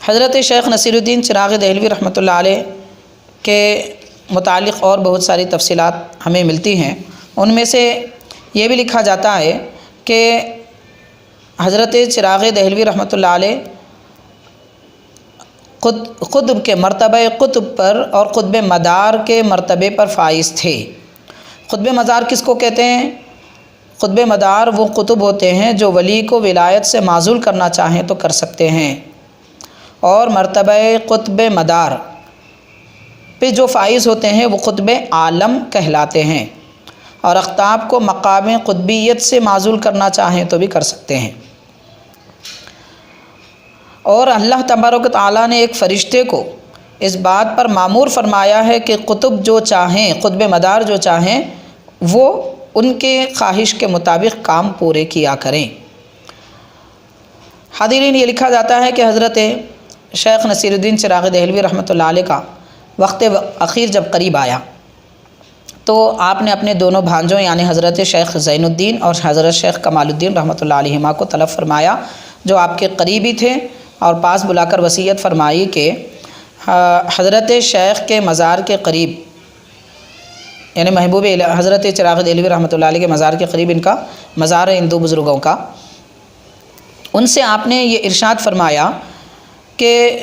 حضرت شیخ نصیر الدین چراغ دہلوی رحمۃ اللہ علیہ کے متعلق اور بہت ساری تفصیلات ہمیں ملتی ہیں، ان میں سے یہ بھی لکھا جاتا ہے کہ حضرت چراغ دہلوی رحمۃ اللہ علیہ قطب کے مرتبہ قطب پر اور قطب مدار کے مرتبے پر فائز تھے۔ قطب مدار کس کو کہتے ہیں؟ قطب مدار وہ قطب ہوتے ہیں جو ولی کو ولایت سے معزول کرنا چاہیں تو کر سکتے ہیں، اور مرتبہ قطب مدار پہ جو فائز ہوتے ہیں وہ قطب عالم کہلاتے ہیں، اور اقطاب کو مقام قطبیت سے معزول کرنا چاہیں تو بھی کر سکتے ہیں۔ اور اللہ تبارک و تعالیٰ نے ایک فرشتے کو اس بات پر مامور فرمایا ہے کہ قطب جو چاہیں، قطب مدار جو چاہیں، وہ ان کے خواہش کے مطابق کام پورے کیا کریں۔ حاضرین، یہ لکھا جاتا ہے کہ حضرت شیخ نصیر الدین چراغ دہلوی رحمۃ اللہ علیہ کا وقت اخیر جب قریب آیا تو آپ نے اپنے دونوں بھانجوں یعنی حضرت شیخ زین الدین اور حضرت شیخ کمال الدین رحمۃ اللہ علیہما کو طلب فرمایا، جو آپ کے قریبی تھے، اور پاس بلا کر وصیت فرمائی کہ حضرت شیخ کے مزار کے قریب، یعنی محبوب حضرت چراغ دہلوی رحمۃ اللہ علیہ کے مزار کے قریب ان کا مزار ہے، ان دو بزرگوں کا، ان سے آپ نے یہ ارشاد فرمایا کہ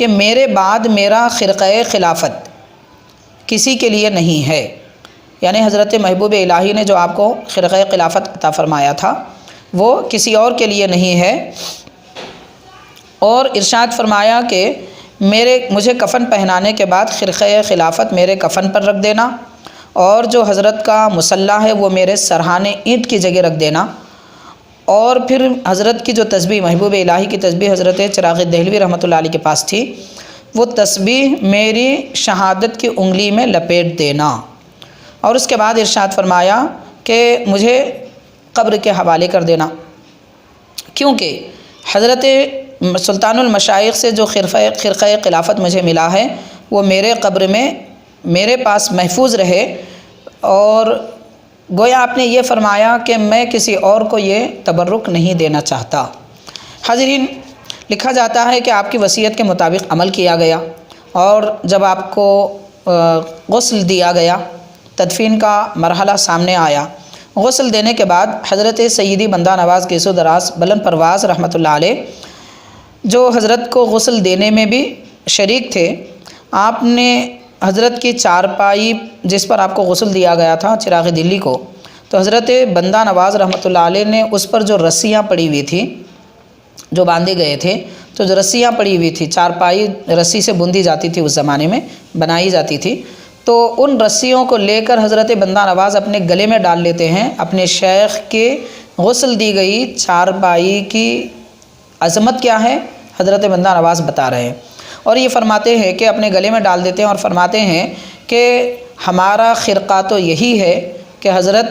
میرے بعد میرا خرقہ خلافت کسی کے لیے نہیں ہے، یعنی حضرت محبوب الہی نے جو آپ کو خرقہ خلافت عطا فرمایا تھا وہ کسی اور کے لیے نہیں ہے، اور ارشاد فرمایا کہ مجھے کفن پہنانے کے بعد خرقہ خلافت میرے کفن پر رکھ دینا، اور جو حضرت کا مصلی ہے وہ میرے سرحانے اینٹ کی جگہ رکھ دینا، اور پھر حضرت کی جو تسبیح، محبوب الہی کی تسبیح حضرت چراغ دہلوی رحمۃ اللہ علیہ کے پاس تھی، وہ تسبیح میری شہادت کی انگلی میں لپیٹ دینا، اور اس کے بعد ارشاد فرمایا کہ مجھے قبر کے حوالے کر دینا، کیونکہ حضرت سلطان المشائخ سے جو خرقہ خلافت مجھے ملا ہے وہ میرے قبر میں میرے پاس محفوظ رہے، اور گویا آپ نے یہ فرمایا کہ میں کسی اور کو یہ تبرک نہیں دینا چاہتا۔ حاضرین، لکھا جاتا ہے کہ آپ کی وصیت کے مطابق عمل کیا گیا، اور جب آپ کو غسل دیا گیا، تدفین کا مرحلہ سامنے آیا، غسل دینے کے بعد حضرت سیدی بندہ نواز کیسو دراز بلند پرواز رحمۃ اللہ علیہ، جو حضرت کو غسل دینے میں بھی شریک تھے، آپ نے حضرت کی چارپائی جس پر آپ کو غسل دیا گیا تھا چراغ دلی کو، تو حضرت بندہ نواز رحمۃ اللہ علیہ نے اس پر جو رسیاں پڑی ہوئی تھیں، جو باندھے گئے تھے، تو جو رسیاں پڑی ہوئی تھی، چارپائی رسی سے بندھی جاتی تھی، اس زمانے میں بنائی جاتی تھی، تو ان رسیوں کو لے کر حضرت بندہ نواز اپنے گلے میں ڈال لیتے ہیں۔ اپنے شیخ کے غسل دی گئی چارپائی کی عظمت کیا ہے حضرت بندہ نواز بتا رہے ہیں، اور یہ فرماتے ہیں کہ اپنے گلے میں ڈال دیتے ہیں اور فرماتے ہیں کہ ہمارا خرقہ تو یہی ہے کہ حضرت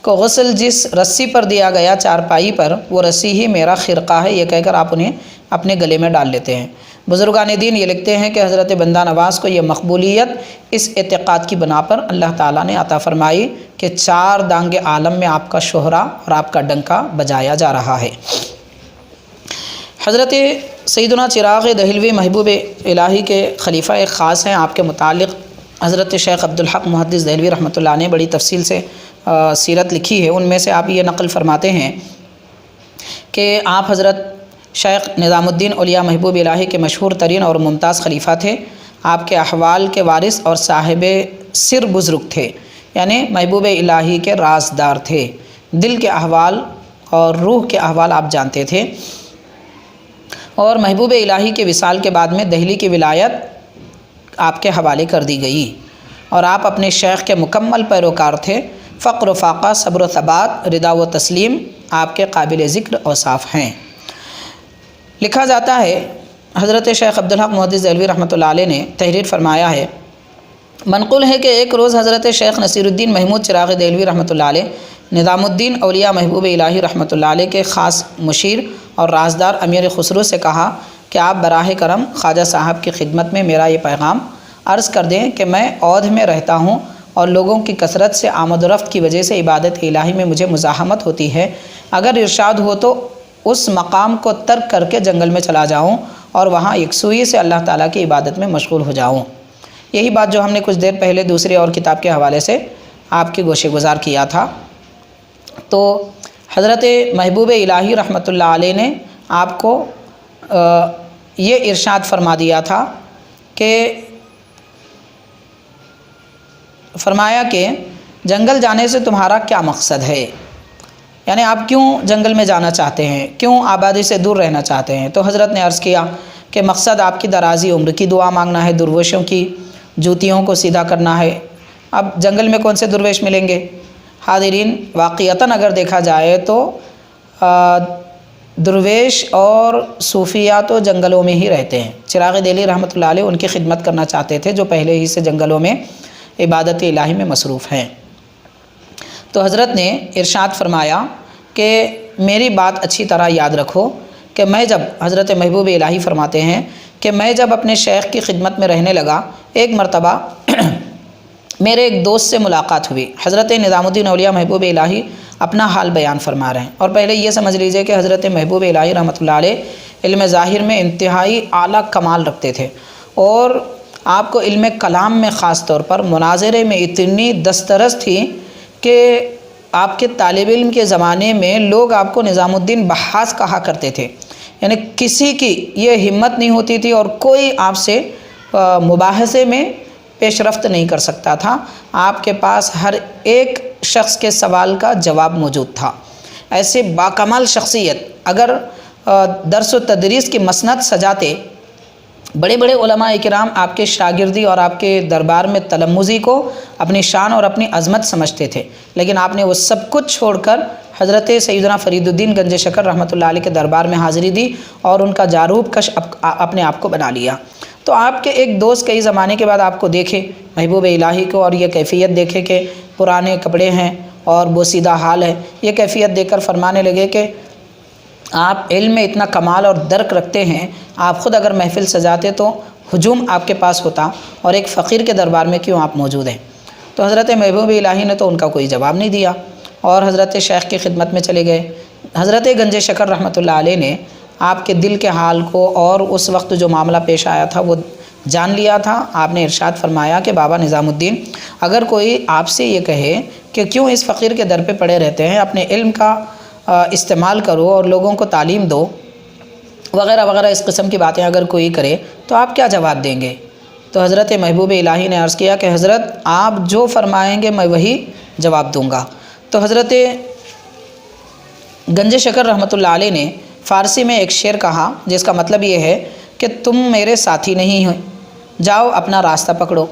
کو غسل جس رسی پر دیا گیا چارپائی پر، وہ رسی ہی میرا خرقہ ہے، یہ کہہ کر آپ انہیں اپنے گلے میں ڈال لیتے ہیں۔ بزرگان دین یہ لکھتے ہیں کہ حضرت بندہ نواز کو یہ مقبولیت اس اعتقاد کی بنا پر اللہ تعالیٰ نے عطا فرمائی کہ 4 دانگ عالم میں آپ کا شہرہ اور آپ کا ڈنکا بجایا جا رہا ہے۔ حضرت سیدنا چراغ دہلوی محبوب الہی کے خلیفہ خاص ہیں۔ آپ کے متعلق حضرت شیخ عبدالحق محدث دہلوی رحمۃ اللہ نے بڑی تفصیل سے سیرت لکھی ہے۔ ان میں سے آپ یہ نقل فرماتے ہیں کہ آپ حضرت شیخ نظام الدین اولیاء محبوب الہی کے مشہور ترین اور ممتاز خلیفہ تھے۔ آپ کے احوال کے وارث اور صاحب سر بزرگ تھے، یعنی محبوب الہی کے رازدار تھے، دل کے احوال اور روح کے احوال آپ جانتے تھے، اور محبوب الہی کے وصال کے بعد میں دہلی کی ولایت آپ کے حوالے کر دی گئی، اور آپ اپنے شیخ کے مکمل پیروکار تھے۔ فقر و فاقہ، صبر و ثبات، رضا و تسلیم آپ کے قابل ذکر اوصاف ہیں۔ لکھا جاتا ہے حضرت شیخ عبدالحق محدث دہلوی رحمۃ اللہ علیہ نے تحریر فرمایا ہے، منقول ہے کہ ایک روز حضرت شیخ نصیر الدین محمود چراغ دہلوی رحمۃ اللہ علیہ نظام الدین اولیاء محبوب الہی رحمۃ اللہ علیہ کے خاص مشیر اور رازدار امیر خسرو سے کہا کہ آپ براہ کرم خواجہ صاحب کی خدمت میں میرا یہ پیغام عرض کر دیں کہ میں اودھ میں رہتا ہوں اور لوگوں کی کثرت سے آمد و رفت کی وجہ سے عبادت الہی میں مجھے مزاحمت ہوتی ہے، اگر ارشاد ہو تو اس مقام کو ترک کر کے جنگل میں چلا جاؤں اور وہاں یکسوئی سے اللہ تعالیٰ کی عبادت میں مشغول ہو جاؤں۔ یہی بات جو ہم نے کچھ دیر پہلے دوسری اور کتاب کے حوالے سے آپ کی گوشے گزار کیا تھا۔ تو حضرت محبوب الہی رحمۃ اللہ علیہ نے آپ کو یہ ارشاد فرما دیا تھا کہ فرمایا کہ جنگل جانے سے تمہارا کیا مقصد ہے، یعنی آپ کیوں جنگل میں جانا چاہتے ہیں، کیوں آبادی سے دور رہنا چاہتے ہیں؟ تو حضرت نے عرض کیا کہ مقصد آپ کی درازی عمر کی دعا مانگنا ہے، درویشوں کی جوتیوں کو سیدھا کرنا ہے۔ اب جنگل میں کون سے درویش ملیں گے؟ حاضرین، واقعتاً اگر دیکھا جائے تو درویش اور صوفیہ تو جنگلوں میں ہی رہتے ہیں۔ چراغ دہلوی رحمۃ اللہ علیہ ان کی خدمت کرنا چاہتے تھے جو پہلے ہی سے جنگلوں میں عبادت الہی میں مصروف ہیں۔ تو حضرت نے ارشاد فرمایا کہ میری بات اچھی طرح یاد رکھو کہ میں جب، حضرت محبوب الہی فرماتے ہیں کہ میں جب اپنے شیخ کی خدمت میں رہنے لگا، ایک مرتبہ میرے ایک دوست سے ملاقات ہوئی۔ حضرت نظام الدین اولیاء محبوب الہی اپنا حال بیان فرما رہے ہیں، اور پہلے یہ سمجھ لیجئے کہ حضرت محبوب الہی رحمۃ اللہ علیہ علم ظاہر میں انتہائی اعلیٰ کمال رکھتے تھے، اور آپ کو علم کلام میں خاص طور پر مناظرے میں اتنی دسترس تھی کہ آپ کے طالب علم کے زمانے میں لوگ آپ کو نظام الدین بحاث کہا کرتے تھے، یعنی کسی کی یہ ہمت نہیں ہوتی تھی اور کوئی آپ سے مباحثے میں پیش رفت نہیں کر سکتا تھا۔ آپ کے پاس ہر ایک شخص کے سوال کا جواب موجود تھا۔ ایسے باکمال شخصیت، اگر درس و تدریس کی مسند سجاتے، بڑے بڑے علماء کرام آپ کے شاگردی اور آپ کے دربار میں تلمذی کو اپنی شان اور اپنی عظمت سمجھتے تھے، لیکن آپ نے وہ سب کچھ چھوڑ کر حضرت سیدنا فرید الدین گنج شکر رحمۃ اللہ علیہ کے دربار میں حاضری دی اور ان کا جاروب کش اپنے آپ کو بنا لیا۔ تو آپ کے ایک دوست کئی زمانے کے بعد آپ کو دیکھے محبوب الہی کو، اور یہ کیفیت دیکھے کہ پرانے کپڑے ہیں اور بوسیدہ حال ہے۔ یہ کیفیت دیکھ کر فرمانے لگے کہ آپ علم میں اتنا کمال اور درک رکھتے ہیں، آپ خود اگر محفل سجاتے تو ہجوم آپ کے پاس ہوتا، اور ایک فقیر کے دربار میں کیوں آپ موجود ہیں؟ تو حضرت محبوب الہی نے تو ان کا کوئی جواب نہیں دیا اور حضرت شیخ کی خدمت میں چلے گئے۔ حضرت گنج شکر رحمۃ اللہ علیہ نے آپ کے دل کے حال کو اور اس وقت جو معاملہ پیش آیا تھا وہ جان لیا تھا۔ آپ نے ارشاد فرمایا کہ بابا نظام الدین، اگر کوئی آپ سے یہ کہے کہ کیوں اس فقیر کے در پہ پڑے رہتے ہیں، اپنے علم کا استعمال کرو اور لوگوں کو تعلیم دو وغیرہ وغیرہ اس قسم کی باتیں اگر کوئی کرے تو آپ کیا جواب دیں گے؟ تو حضرت محبوب الہی نے عرض کیا کہ حضرت آپ جو فرمائیں گے میں وہی جواب دوں گا۔ تو حضرت گنج شکر رحمۃ اللہ علیہ نے فارسی میں ایک شعر کہا جس کا مطلب یہ ہے کہ تم میرے ساتھی نہیں ہو، جاؤ اپنا راستہ پکڑو،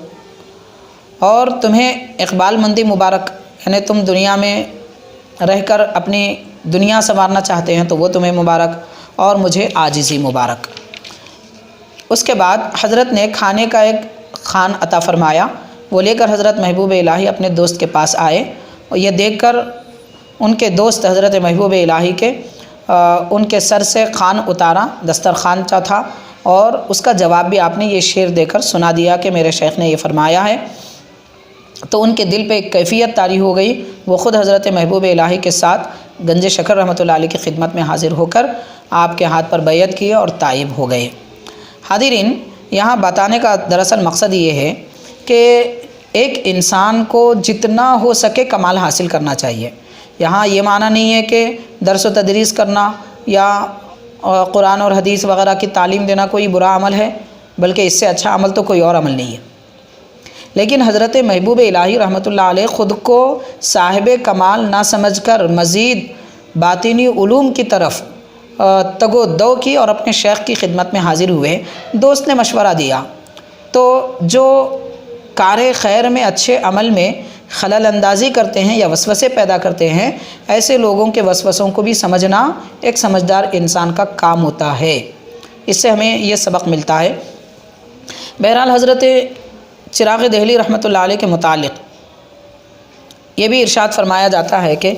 اور تمہیں اقبال مندی مبارک، یعنی تم دنیا میں رہ کر اپنی دنیا سنوارنا چاہتے ہیں تو وہ تمہیں مبارک، اور مجھے عاجزی مبارک۔ اس کے بعد حضرت نے کھانے کا ایک خوان عطا فرمایا، وہ لے کر حضرت محبوب الہی اپنے دوست کے پاس آئے، اور یہ دیکھ کر ان کے دوست حضرت محبوب الہی کے ان کے سر سے خوان اتارا، دسترخوان تھا، اور اس کا جواب بھی آپ نے یہ شعر دے کر سنا دیا کہ میرے شیخ نے یہ فرمایا ہے۔ تو ان کے دل پہ ایک کیفیت طاری ہو گئی، وہ خود حضرت محبوب الہی کے ساتھ گنج شکر رحمۃ اللہ علیہ کی خدمت میں حاضر ہو کر آپ کے ہاتھ پر بیعت کیے اور تائب ہو گئے۔ حاضرین، یہاں بتانے کا دراصل مقصد یہ ہے کہ ایک انسان کو جتنا ہو سکے کمال حاصل کرنا چاہیے۔ یہاں یہ معنی نہیں ہے کہ درس و تدریس کرنا یا قرآن اور حدیث وغیرہ کی تعلیم دینا کوئی برا عمل ہے، بلکہ اس سے اچھا عمل تو کوئی اور عمل نہیں ہے۔ لیکن حضرت محبوب الہی رحمۃ اللہ علیہ خود کو صاحب کمال نہ سمجھ کر مزید باطنی علوم کی طرف تگ و دو کی اور اپنے شیخ کی خدمت میں حاضر ہوئے۔ دوست نے مشورہ دیا تو جو کار خیر میں اچھے عمل میں خلل اندازی کرتے ہیں یا وسوسے پیدا کرتے ہیں، ایسے لوگوں کے وسوسوں کو بھی سمجھنا ایک سمجھدار انسان کا کام ہوتا ہے۔ اس سے ہمیں یہ سبق ملتا ہے۔ بہرحال حضرت چراغ دہلی رحمۃ اللہ علیہ کے متعلق یہ بھی ارشاد فرمایا جاتا ہے کہ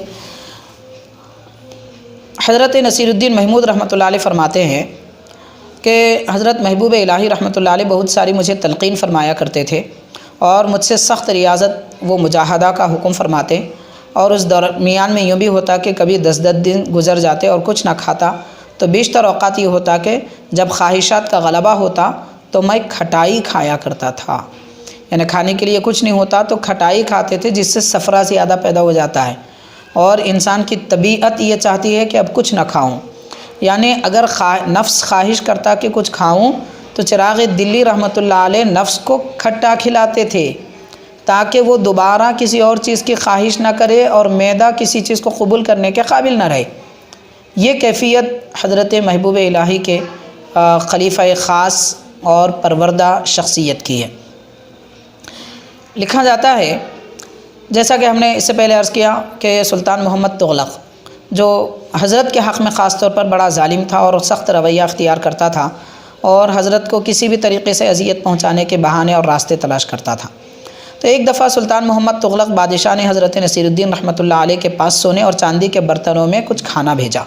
حضرت نصیر الدین محمود رحمۃ اللہ علیہ فرماتے ہیں کہ حضرت محبوب الہی رحمۃ اللہ علیہ بہت ساری مجھے تلقین فرمایا کرتے تھے، اور مجھ سے سخت ریاضت و مجاہدہ کا حکم فرماتے، اور اس درمیان میں یوں بھی ہوتا کہ کبھی 10 دن گزر جاتے اور کچھ نہ کھاتا، تو بیشتر اوقات یہ ہوتا کہ جب خواہشات کا غلبہ ہوتا تو میں کھٹائی کھایا کرتا تھا، یعنی کھانے کے لیے کچھ نہیں ہوتا تو کھٹائی کھاتے تھے، جس سے صفرا زیادہ پیدا ہو جاتا ہے، اور انسان کی طبیعت یہ چاہتی ہے کہ اب کچھ نہ کھاؤں، یعنی اگر نفس خواہش کرتا کہ کچھ کھاؤں تو چراغ دلی رحمۃ اللہ علیہ نفس کو کھٹا کھلاتے تھے تاکہ وہ دوبارہ کسی اور چیز کی خواہش نہ کرے اور معدہ کسی چیز کو قبول کرنے کے قابل نہ رہے۔ یہ کیفیت حضرت محبوب الہی کے خلیفہ خاص اور پروردہ شخصیت کی ہے۔ لکھا جاتا ہے، جیسا کہ ہم نے اس سے پہلے عرض کیا کہ سلطان محمد تغلق جو حضرت کے حق میں خاص طور پر بڑا ظالم تھا اور سخت رویہ اختیار کرتا تھا، اور حضرت کو کسی بھی طریقے سے اذیت پہنچانے کے بہانے اور راستے تلاش کرتا تھا۔ تو ایک دفعہ سلطان محمد تغلق بادشاہ نے حضرت نصیر الدین رحمۃ اللہ علیہ کے پاس سونے اور چاندی کے برتنوں میں کچھ کھانا بھیجا،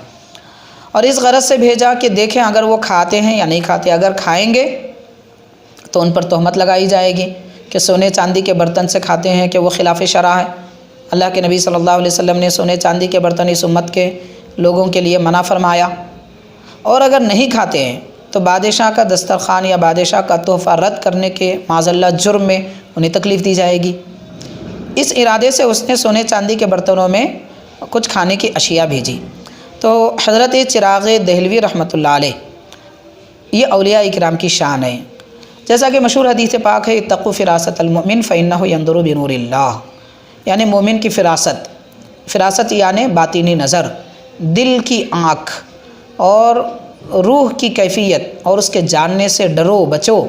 اور اس غرض سے بھیجا کہ دیکھیں اگر وہ کھاتے ہیں یا نہیں کھاتے، اگر کھائیں گے تو ان پر تہمت لگائی جائے گی کہ سونے چاندی کے برتن سے کھاتے ہیں کہ وہ خلاف شرع ہے۔ اللہ کے نبی صلی اللہ علیہ وسلم نے سونے چاندی کے برتن اس امت کے لوگوں کے لیے منع فرمایا، اور اگر نہیں کھاتے ہیں تو بادشاہ کا دسترخوان یا بادشاہ کا تحفہ رد کرنے کے معاذ اللہ جرم میں انہیں تکلیف دی جائے گی۔ اس ارادے سے اس نے سونے چاندی کے برتنوں میں کچھ کھانے کی اشیاء بھیجی۔ تو حضرت چراغ دہلوی رحمۃ اللہ علیہ، یہ اولیاء اکرام کی شان ہے، جیسا کہ مشہور حدیث پاک ہے، اتقوا فراست المؤمن فإنہ ينظر بنور اللہ، یعنی مومن کی فراست یعنی باطنی نظر، دل کی آنکھ اور روح کی کیفیت، اور اس کے جاننے سے ڈرو بچو،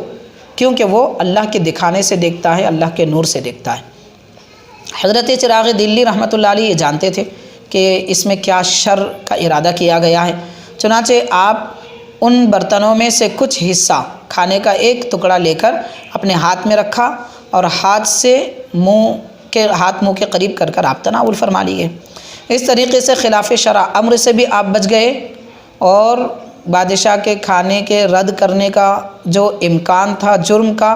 کیونکہ وہ اللہ کے دکھانے سے دیکھتا ہے، اللہ کے نور سے دیکھتا ہے۔ حضرت چراغ دلی رحمۃ اللہ علیہ یہ جانتے تھے کہ اس میں کیا شر کا ارادہ کیا گیا ہے، چنانچہ آپ ان برتنوں میں سے کچھ حصہ کھانے کا ایک ٹکڑا لے کر اپنے ہاتھ میں رکھا، اور ہاتھ سے منہ کے ہاتھ منہ کے قریب کر کر آپ تناول فرما لیے۔ اس طریقے سے خلاف شرع امر سے بھی آپ بچ گئے، اور بادشاہ کے کھانے کے رد کرنے کا جو امکان تھا جرم کا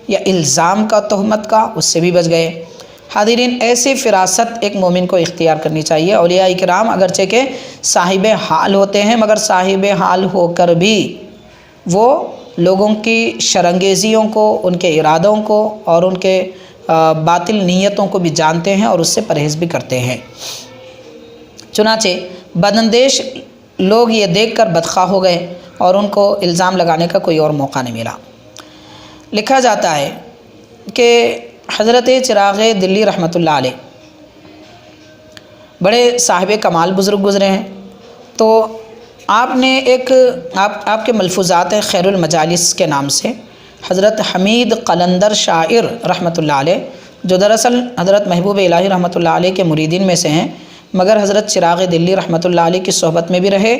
یا الزام کا، تہمت کا، اس سے بھی بچ گئے۔ حاضرین، ایسی فراست ایک مومن کو اختیار کرنی چاہیے۔ اولیاء کرام اگرچہ کہ صاحب حال ہوتے ہیں، مگر صاحب حال ہو کر بھی وہ لوگوں کی شرانگیزیوں کو، ان کے ارادوں کو اور ان کے باطل نیتوں کو بھی جانتے ہیں اور اس سے پرہیز بھی کرتے ہیں۔ چنانچہ بداندیش لوگ یہ دیکھ کر بدخواہ ہو گئے اور ان کو الزام لگانے کا کوئی اور موقع نہیں ملا۔ لکھا جاتا ہے کہ حضرت چراغ دلی رحمۃ اللہ علیہ بڑے صاحب کمال بزرگ گزرے ہیں، تو آپ نے آپ کے ملفوظات ہیں خیر المجالس کے نام سے، حضرت حمید قلندر شاعر رحمۃ اللہ علیہ، جو دراصل حضرت محبوب الہی رحمۃ اللہ علیہ کے مریدین میں سے ہیں، مگر حضرت چراغ دلی رحمۃ اللہ علیہ کی صحبت میں بھی رہے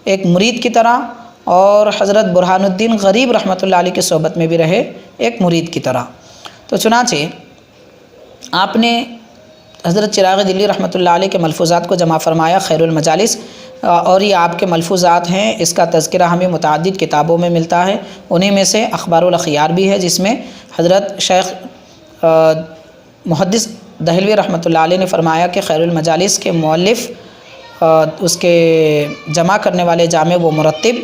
ایک مرید کی طرح، اور حضرت برہان الدین غریب رحمۃ اللہ علیہ کی صحبت میں بھی رہے ایک مرید کی طرح۔ تو چنانچہ آپ نے حضرت چراغ دلی رحمۃ اللہ علیہ کے ملفوظات کو جمع فرمایا خیر المجالس، اور یہ آپ کے ملفوظات ہیں، اس کا تذکرہ ہمیں متعدد کتابوں میں ملتا ہے، انہی میں سے اخبار الاخیار بھی ہے، جس میں حضرت شیخ محدث دہلوی رحمۃ اللہ علیہ نے فرمایا کہ خیر المجالس کے مؤلف، اس کے جمع کرنے والے جامع و مرتب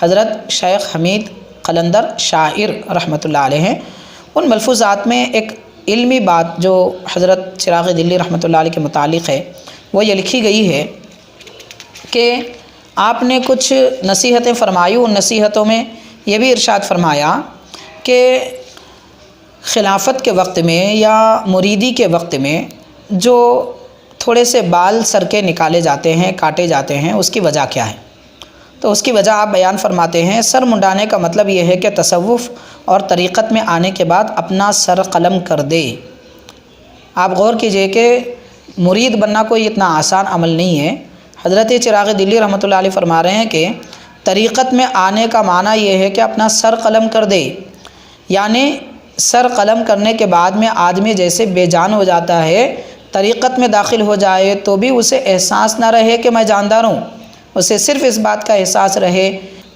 حضرت شیخ حمید قلندر شاعر رحمۃ اللہ علیہ ہیں۔ ان ملفوظات میں ایک علمی بات جو حضرت چراغ دلی رحمۃ اللہ علیہ کے متعلق ہے، وہ یہ لکھی گئی ہے کہ آپ نے کچھ نصیحتیں فرمائی، ان نصیحتوں میں یہ بھی ارشاد فرمایا کہ خلافت کے وقت میں یا مریدی کے وقت میں جو تھوڑے سے بال سر کے نکالے جاتے ہیں، کاٹے جاتے ہیں، اس کی وجہ کیا ہے؟ تو اس کی وجہ آپ بیان فرماتے ہیں، سر منڈانے کا مطلب یہ ہے کہ تصوف اور طریقت میں آنے کے بعد اپنا سر قلم کر دے۔ آپ غور کیجئے کہ مرید بننا کوئی اتنا آسان عمل نہیں ہے۔ حضرت چراغ دلی رحمۃ اللہ علیہ فرما رہے ہیں کہ طریقت میں آنے کا معنی یہ ہے کہ اپنا سر قلم کر دے، یعنی سر قلم کرنے کے بعد میں آدمی جیسے بے جان ہو جاتا ہے، طریقت میں داخل ہو جائے تو بھی اسے احساس نہ رہے کہ میں جاندار ہوں، اسے صرف اس بات کا احساس رہے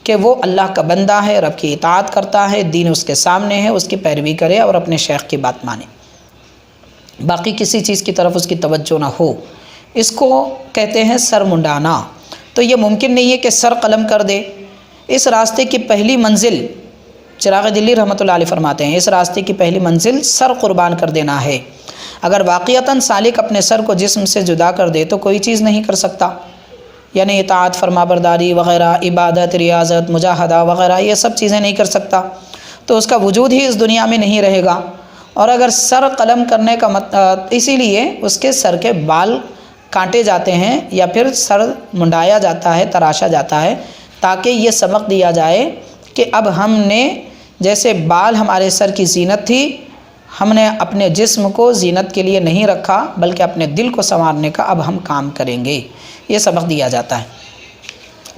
کہ وہ اللہ کا بندہ ہے، رب کی اطاعت کرتا ہے، دین اس کے سامنے ہے، اس کی پیروی کرے اور اپنے شیخ کی بات مانے، باقی کسی چیز کی طرف اس کی توجہ نہ ہو۔ اس کو کہتے ہیں سر منڈانا۔ تو یہ ممکن نہیں ہے کہ سر قلم کر دے۔ اس راستے کی پہلی منزل، چراغ دلی رحمۃ اللہ علیہ فرماتے ہیں، اس راستے کی پہلی منزل سر قربان کر دینا ہے۔ اگر واقعتاً سالک اپنے سر کو جسم سے جدا کر دے تو کوئی چیز نہیں کر سکتا، یعنی اطاعت، فرما برداری وغیرہ، عبادت، ریاضت، مجاہدہ وغیرہ، یہ سب چیزیں نہیں کر سکتا، تو اس کا وجود ہی اس دنیا میں نہیں رہے گا۔ اور اگر سر قلم کرنے کا اسی لیے اس کے سر کے بال کاٹے جاتے ہیں یا پھر سر منڈایا جاتا ہے، تراشا جاتا ہے، تاکہ یہ سبق دیا جائے کہ اب ہم نے جیسے بال ہمارے سر کی زینت تھی، ہم نے اپنے جسم کو زینت کے لیے نہیں رکھا بلکہ اپنے دل کو سنوارنے کا اب ہم کام کریں گے، یہ سبق دیا جاتا ہے۔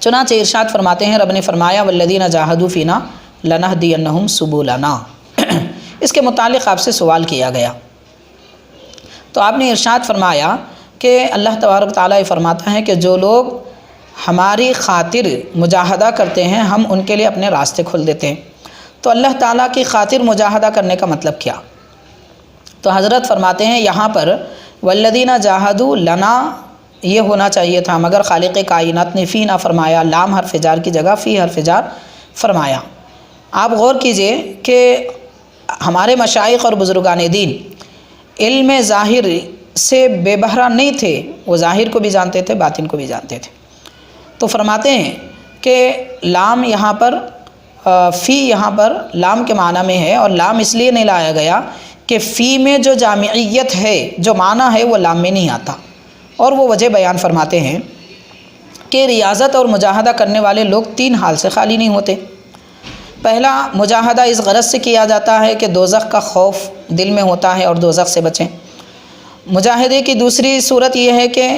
چنانچہ ارشاد فرماتے ہیں، رب نے فرمایا والذین جاہدوا فینا لنہدینہم سبلنا۔ اس کے متعلق آپ سے سوال کیا گیا تو آپ نے ارشاد فرمایا کہ اللہ تبارک تعالیٰ فرماتا ہے کہ جو لوگ ہماری خاطر مجاہدہ کرتے ہیں ہم ان کے لیے اپنے راستے کھول دیتے ہیں۔ تو اللہ تعالیٰ کی خاطر مجاہدہ کرنے کا مطلب کیا؟ تو حضرت فرماتے ہیں یہاں پر والذین جاہدوا لنا یہ ہونا چاہیے تھا، مگر خالق کائنات نے فی نہ فرمایا، لام حرف جار کی جگہ فی حرف جار فرمایا۔ آپ غور کیجئے کہ ہمارے مشائخ اور بزرگان دین علم ظاہر سے بے بہرہ نہیں تھے، وہ ظاہر کو بھی جانتے تھے، باطن کو بھی جانتے تھے۔ تو فرماتے ہیں کہ لام یہاں پر فی یہاں پر لام کے معنی میں ہے، اور لام اس لیے نہیں لایا گیا کہ فی میں جو جامعیت ہے، جو معنی ہے وہ لام میں نہیں آتا، اور وہ وجہ بیان فرماتے ہیں کہ ریاضت اور مجاہدہ کرنے والے لوگ تین حال سے خالی نہیں ہوتے۔ پہلا، مجاہدہ اس غرض سے کیا جاتا ہے کہ دوزخ کا خوف دل میں ہوتا ہے اور دوزخ سے بچیں۔ مجاہدے کی دوسری صورت یہ ہے کہ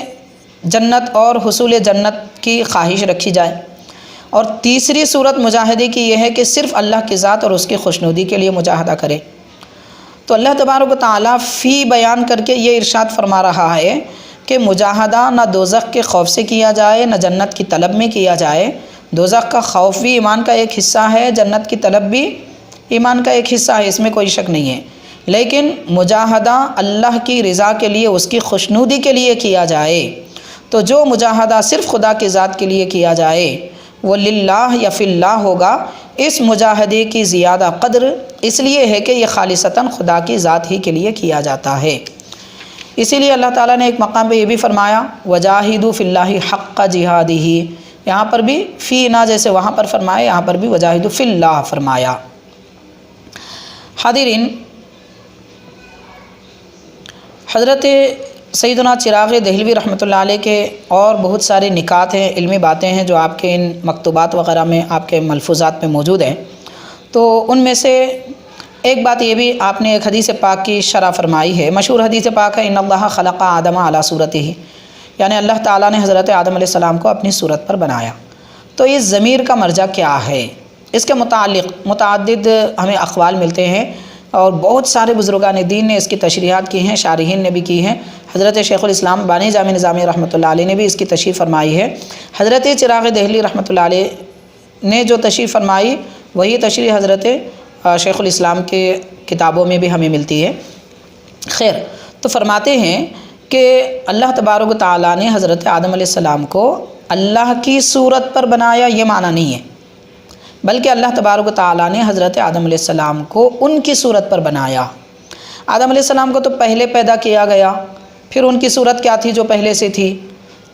جنت اور حصول جنت کی خواہش رکھی جائے، اور تیسری صورت مجاہدے کی یہ ہے کہ صرف اللہ کی ذات اور اس کی خوشنودی کے لیے مجاہدہ کرے۔ تو اللہ تبارک و تعالیٰ فی بیان کر کے یہ ارشاد فرما رہا ہے کہ مجاہدہ نہ دوزخ کے خوف سے کیا جائے نہ جنت کی طلب میں کیا جائے۔ دوزخ کا خوف بھی ایمان کا ایک حصہ ہے، جنت کی طلب بھی ایمان کا ایک حصہ ہے، اس میں کوئی شک نہیں ہے، لیکن مجاہدہ اللہ کی رضا کے لیے، اس کی خوشنودی کے لیے کیا جائے۔ تو جو مجاہدہ صرف خدا کی ذات کے لیے کیا جائے وہ للہ یا فی اللہ ہوگا۔ اس مجاہدے کی زیادہ قدر اس لیے ہے کہ یہ خالصتاً خدا کی ذات ہی کے لیے کیا جاتا ہے۔ اسی لیے اللہ تعالیٰ نے ایک مقام پہ یہ بھی فرمایا وجاہدوا فی اللہ حق جہادہ، یہاں پر بھی فی نہ جیسے وہاں پر فرمایا، یہاں پر بھی وجاہدوا فی اللہ فرمایا۔ حاضرین، حضرت سیدنا چراغ دہلوی رحمۃ اللہ علیہ کے اور بہت سارے نکات ہیں، علمی باتیں ہیں جو آپ کے ان مکتوبات وغیرہ میں، آپ کے ملفوظات میں موجود ہیں۔ تو ان میں سے ایک بات یہ بھی آپ نے ایک حدیث پاک کی شرح فرمائی ہے، مشہور حدیث پاک ہے ان اللہ خلق آدم علی صورتہ، یعنی اللہ تعالیٰ نے حضرت آدم علیہ السلام کو اپنی صورت پر بنایا۔ تو اس ضمیر کا مرجع کیا ہے، اس کے متعلق متعدد ہمیں اقوال ملتے ہیں، اور بہت سارے بزرگان دین نے اس کی تشریحات کی ہیں، شارحین نے بھی کی ہیں۔ حضرت شیخ الاسلام بانی جامع نظامی رحمۃ اللہ علیہ نے بھی اس کی تشریح فرمائی ہے۔ حضرت چراغ دہلی رحمۃ اللہ علیہ نے جو تشریح فرمائی وہی تشریح حضرت شیخ الاسلام کے کتابوں میں بھی ہمیں ملتی ہے۔ خیر، تو فرماتے ہیں کہ اللہ تبارک و تعالیٰ نے حضرت آدم علیہ السلام کو اللہ کی صورت پر بنایا، یہ معنی نہیں ہے، بلکہ اللہ تبارک و تعالیٰ نے حضرت آدم علیہ السلام کو ان کی صورت پر بنایا۔ آدم علیہ السلام کو تو پہلے پیدا کیا گیا، پھر ان کی صورت کیا تھی جو پہلے سے تھی؟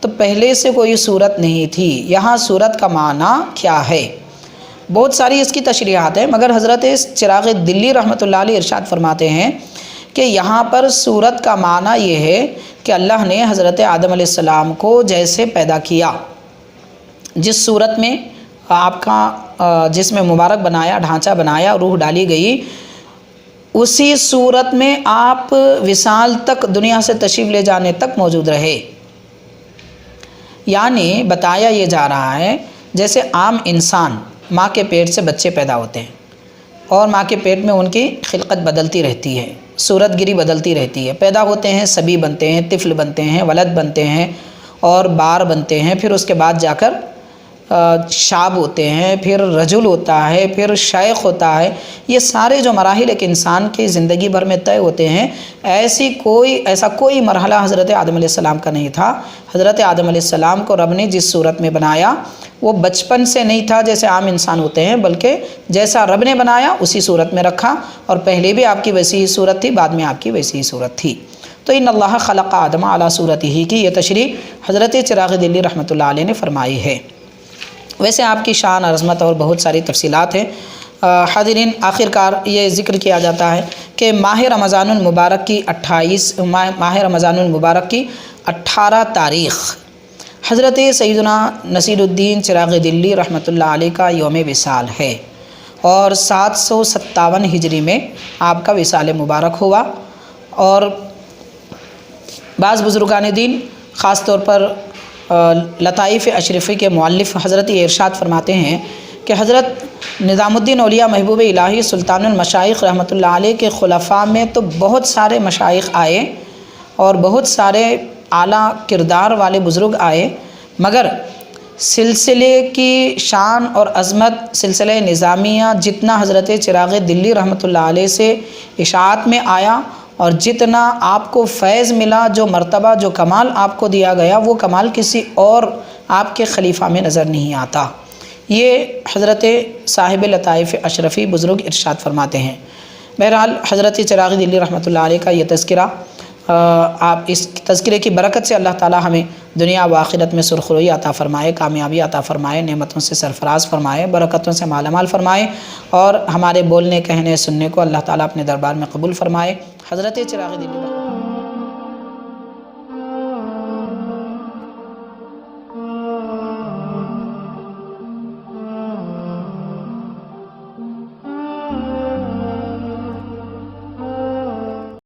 تو پہلے سے کوئی صورت نہیں تھی۔ یہاں صورت کا معنی کیا ہے؟ بہت ساری اس کی تشریحات ہیں، مگر حضرت چراغ دلی رحمۃ اللہ علیہ ارشاد فرماتے ہیں کہ یہاں پر صورت کا معنی یہ ہے کہ اللہ نے حضرت آدم علیہ السلام کو جیسے پیدا کیا، جس صورت میں آپ کا جسم مبارک بنایا، ڈھانچہ بنایا، روح ڈالی گئی، اسی صورت میں آپ وصال تک، دنیا سے تشریف لے جانے تک موجود رہے۔ یعنی بتایا یہ جا رہا ہے جیسے عام انسان ماں کے پیٹ سے بچے پیدا ہوتے ہیں اور ماں کے پیٹ میں ان کی خلقت بدلتی رہتی ہے، صورت گری بدلتی رہتی ہے، پیدا ہوتے ہیں، صبی بنتے ہیں، طفل بنتے ہیں، ولد بنتے ہیں اور بار بنتے ہیں، پھر اس کے بعد جا کر شاب ہوتے ہیں، پھر رجل ہوتا ہے، پھر شیخ ہوتا ہے۔ یہ سارے جو مراحل ایک انسان کی زندگی بھر میں طے ہوتے ہیں، ایسا کوئی مرحلہ حضرت آدم علیہ السلام کا نہیں تھا۔ حضرت آدم علیہ السلام کو رب نے جس صورت میں بنایا وہ بچپن سے نہیں تھا جیسے عام انسان ہوتے ہیں، بلکہ جیسا رب نے بنایا اسی صورت میں رکھا، اور پہلے بھی آپ کی ویسی ہی صورت تھی، بعد میں آپ کی ویسی ہی صورت تھی۔ تو ان اللہ خلق آدم علی صورتہ کی یہ تشریح حضرت چراغ دلی رحمۃ اللہ علیہ نے فرمائی ہے۔ ویسے آپ کی شان اور عظمت اور بہت ساری تفصیلات ہیں۔ حاضرین، آخر کار یہ ذکر کیا جاتا ہے کہ ماہ رمضان المبارک کی 18 تاریخ حضرت سیدنا نصیر الدین چراغ دلی رحمۃ اللہ علیہ کا یوم وصال ہے، اور 757 ہجری میں آپ کا وصال مبارک ہوا۔ اور بعض بزرگان دین، خاص طور پر لطائف اشرفی کے مؤلف حضرت یہ ارشاد فرماتے ہیں کہ حضرت نظام الدین اولیاء محبوب الہی سلطان المشائخ رحمۃ اللہ علیہ کے خلفاء میں تو بہت سارے مشائخ آئے اور بہت سارے اعلیٰ کردار والے بزرگ آئے، مگر سلسلے کی شان اور عظمت، سلسلہ نظامیہ جتنا حضرت چراغ دلی رحمۃ اللہ علیہ سے اشاعت میں آیا اور جتنا آپ کو فیض ملا، جو مرتبہ، جو کمال آپ کو دیا گیا، وہ کمال کسی اور آپ کے خلیفہ میں نظر نہیں آتا۔ یہ حضرت صاحب لطائف اشرفی بزرگ ارشاد فرماتے ہیں۔ بہرحال حضرت چراغ دلی رحمۃ اللہ علیہ کا یہ تذکرہ، آپ اس تذکرے کی برکت سے اللہ تعالی ہمیں دنیا و آخرت میں سرخروئی عطا فرمائے، کامیابی عطا فرمائے، نعمتوں سے سرفراز فرمائے، برکتوں سے مالا مال فرمائے، اور ہمارے بولنے، کہنے، سننے کو اللہ تعالیٰ اپنے دربار میں قبول فرمائے۔ حضرت چراغ دلی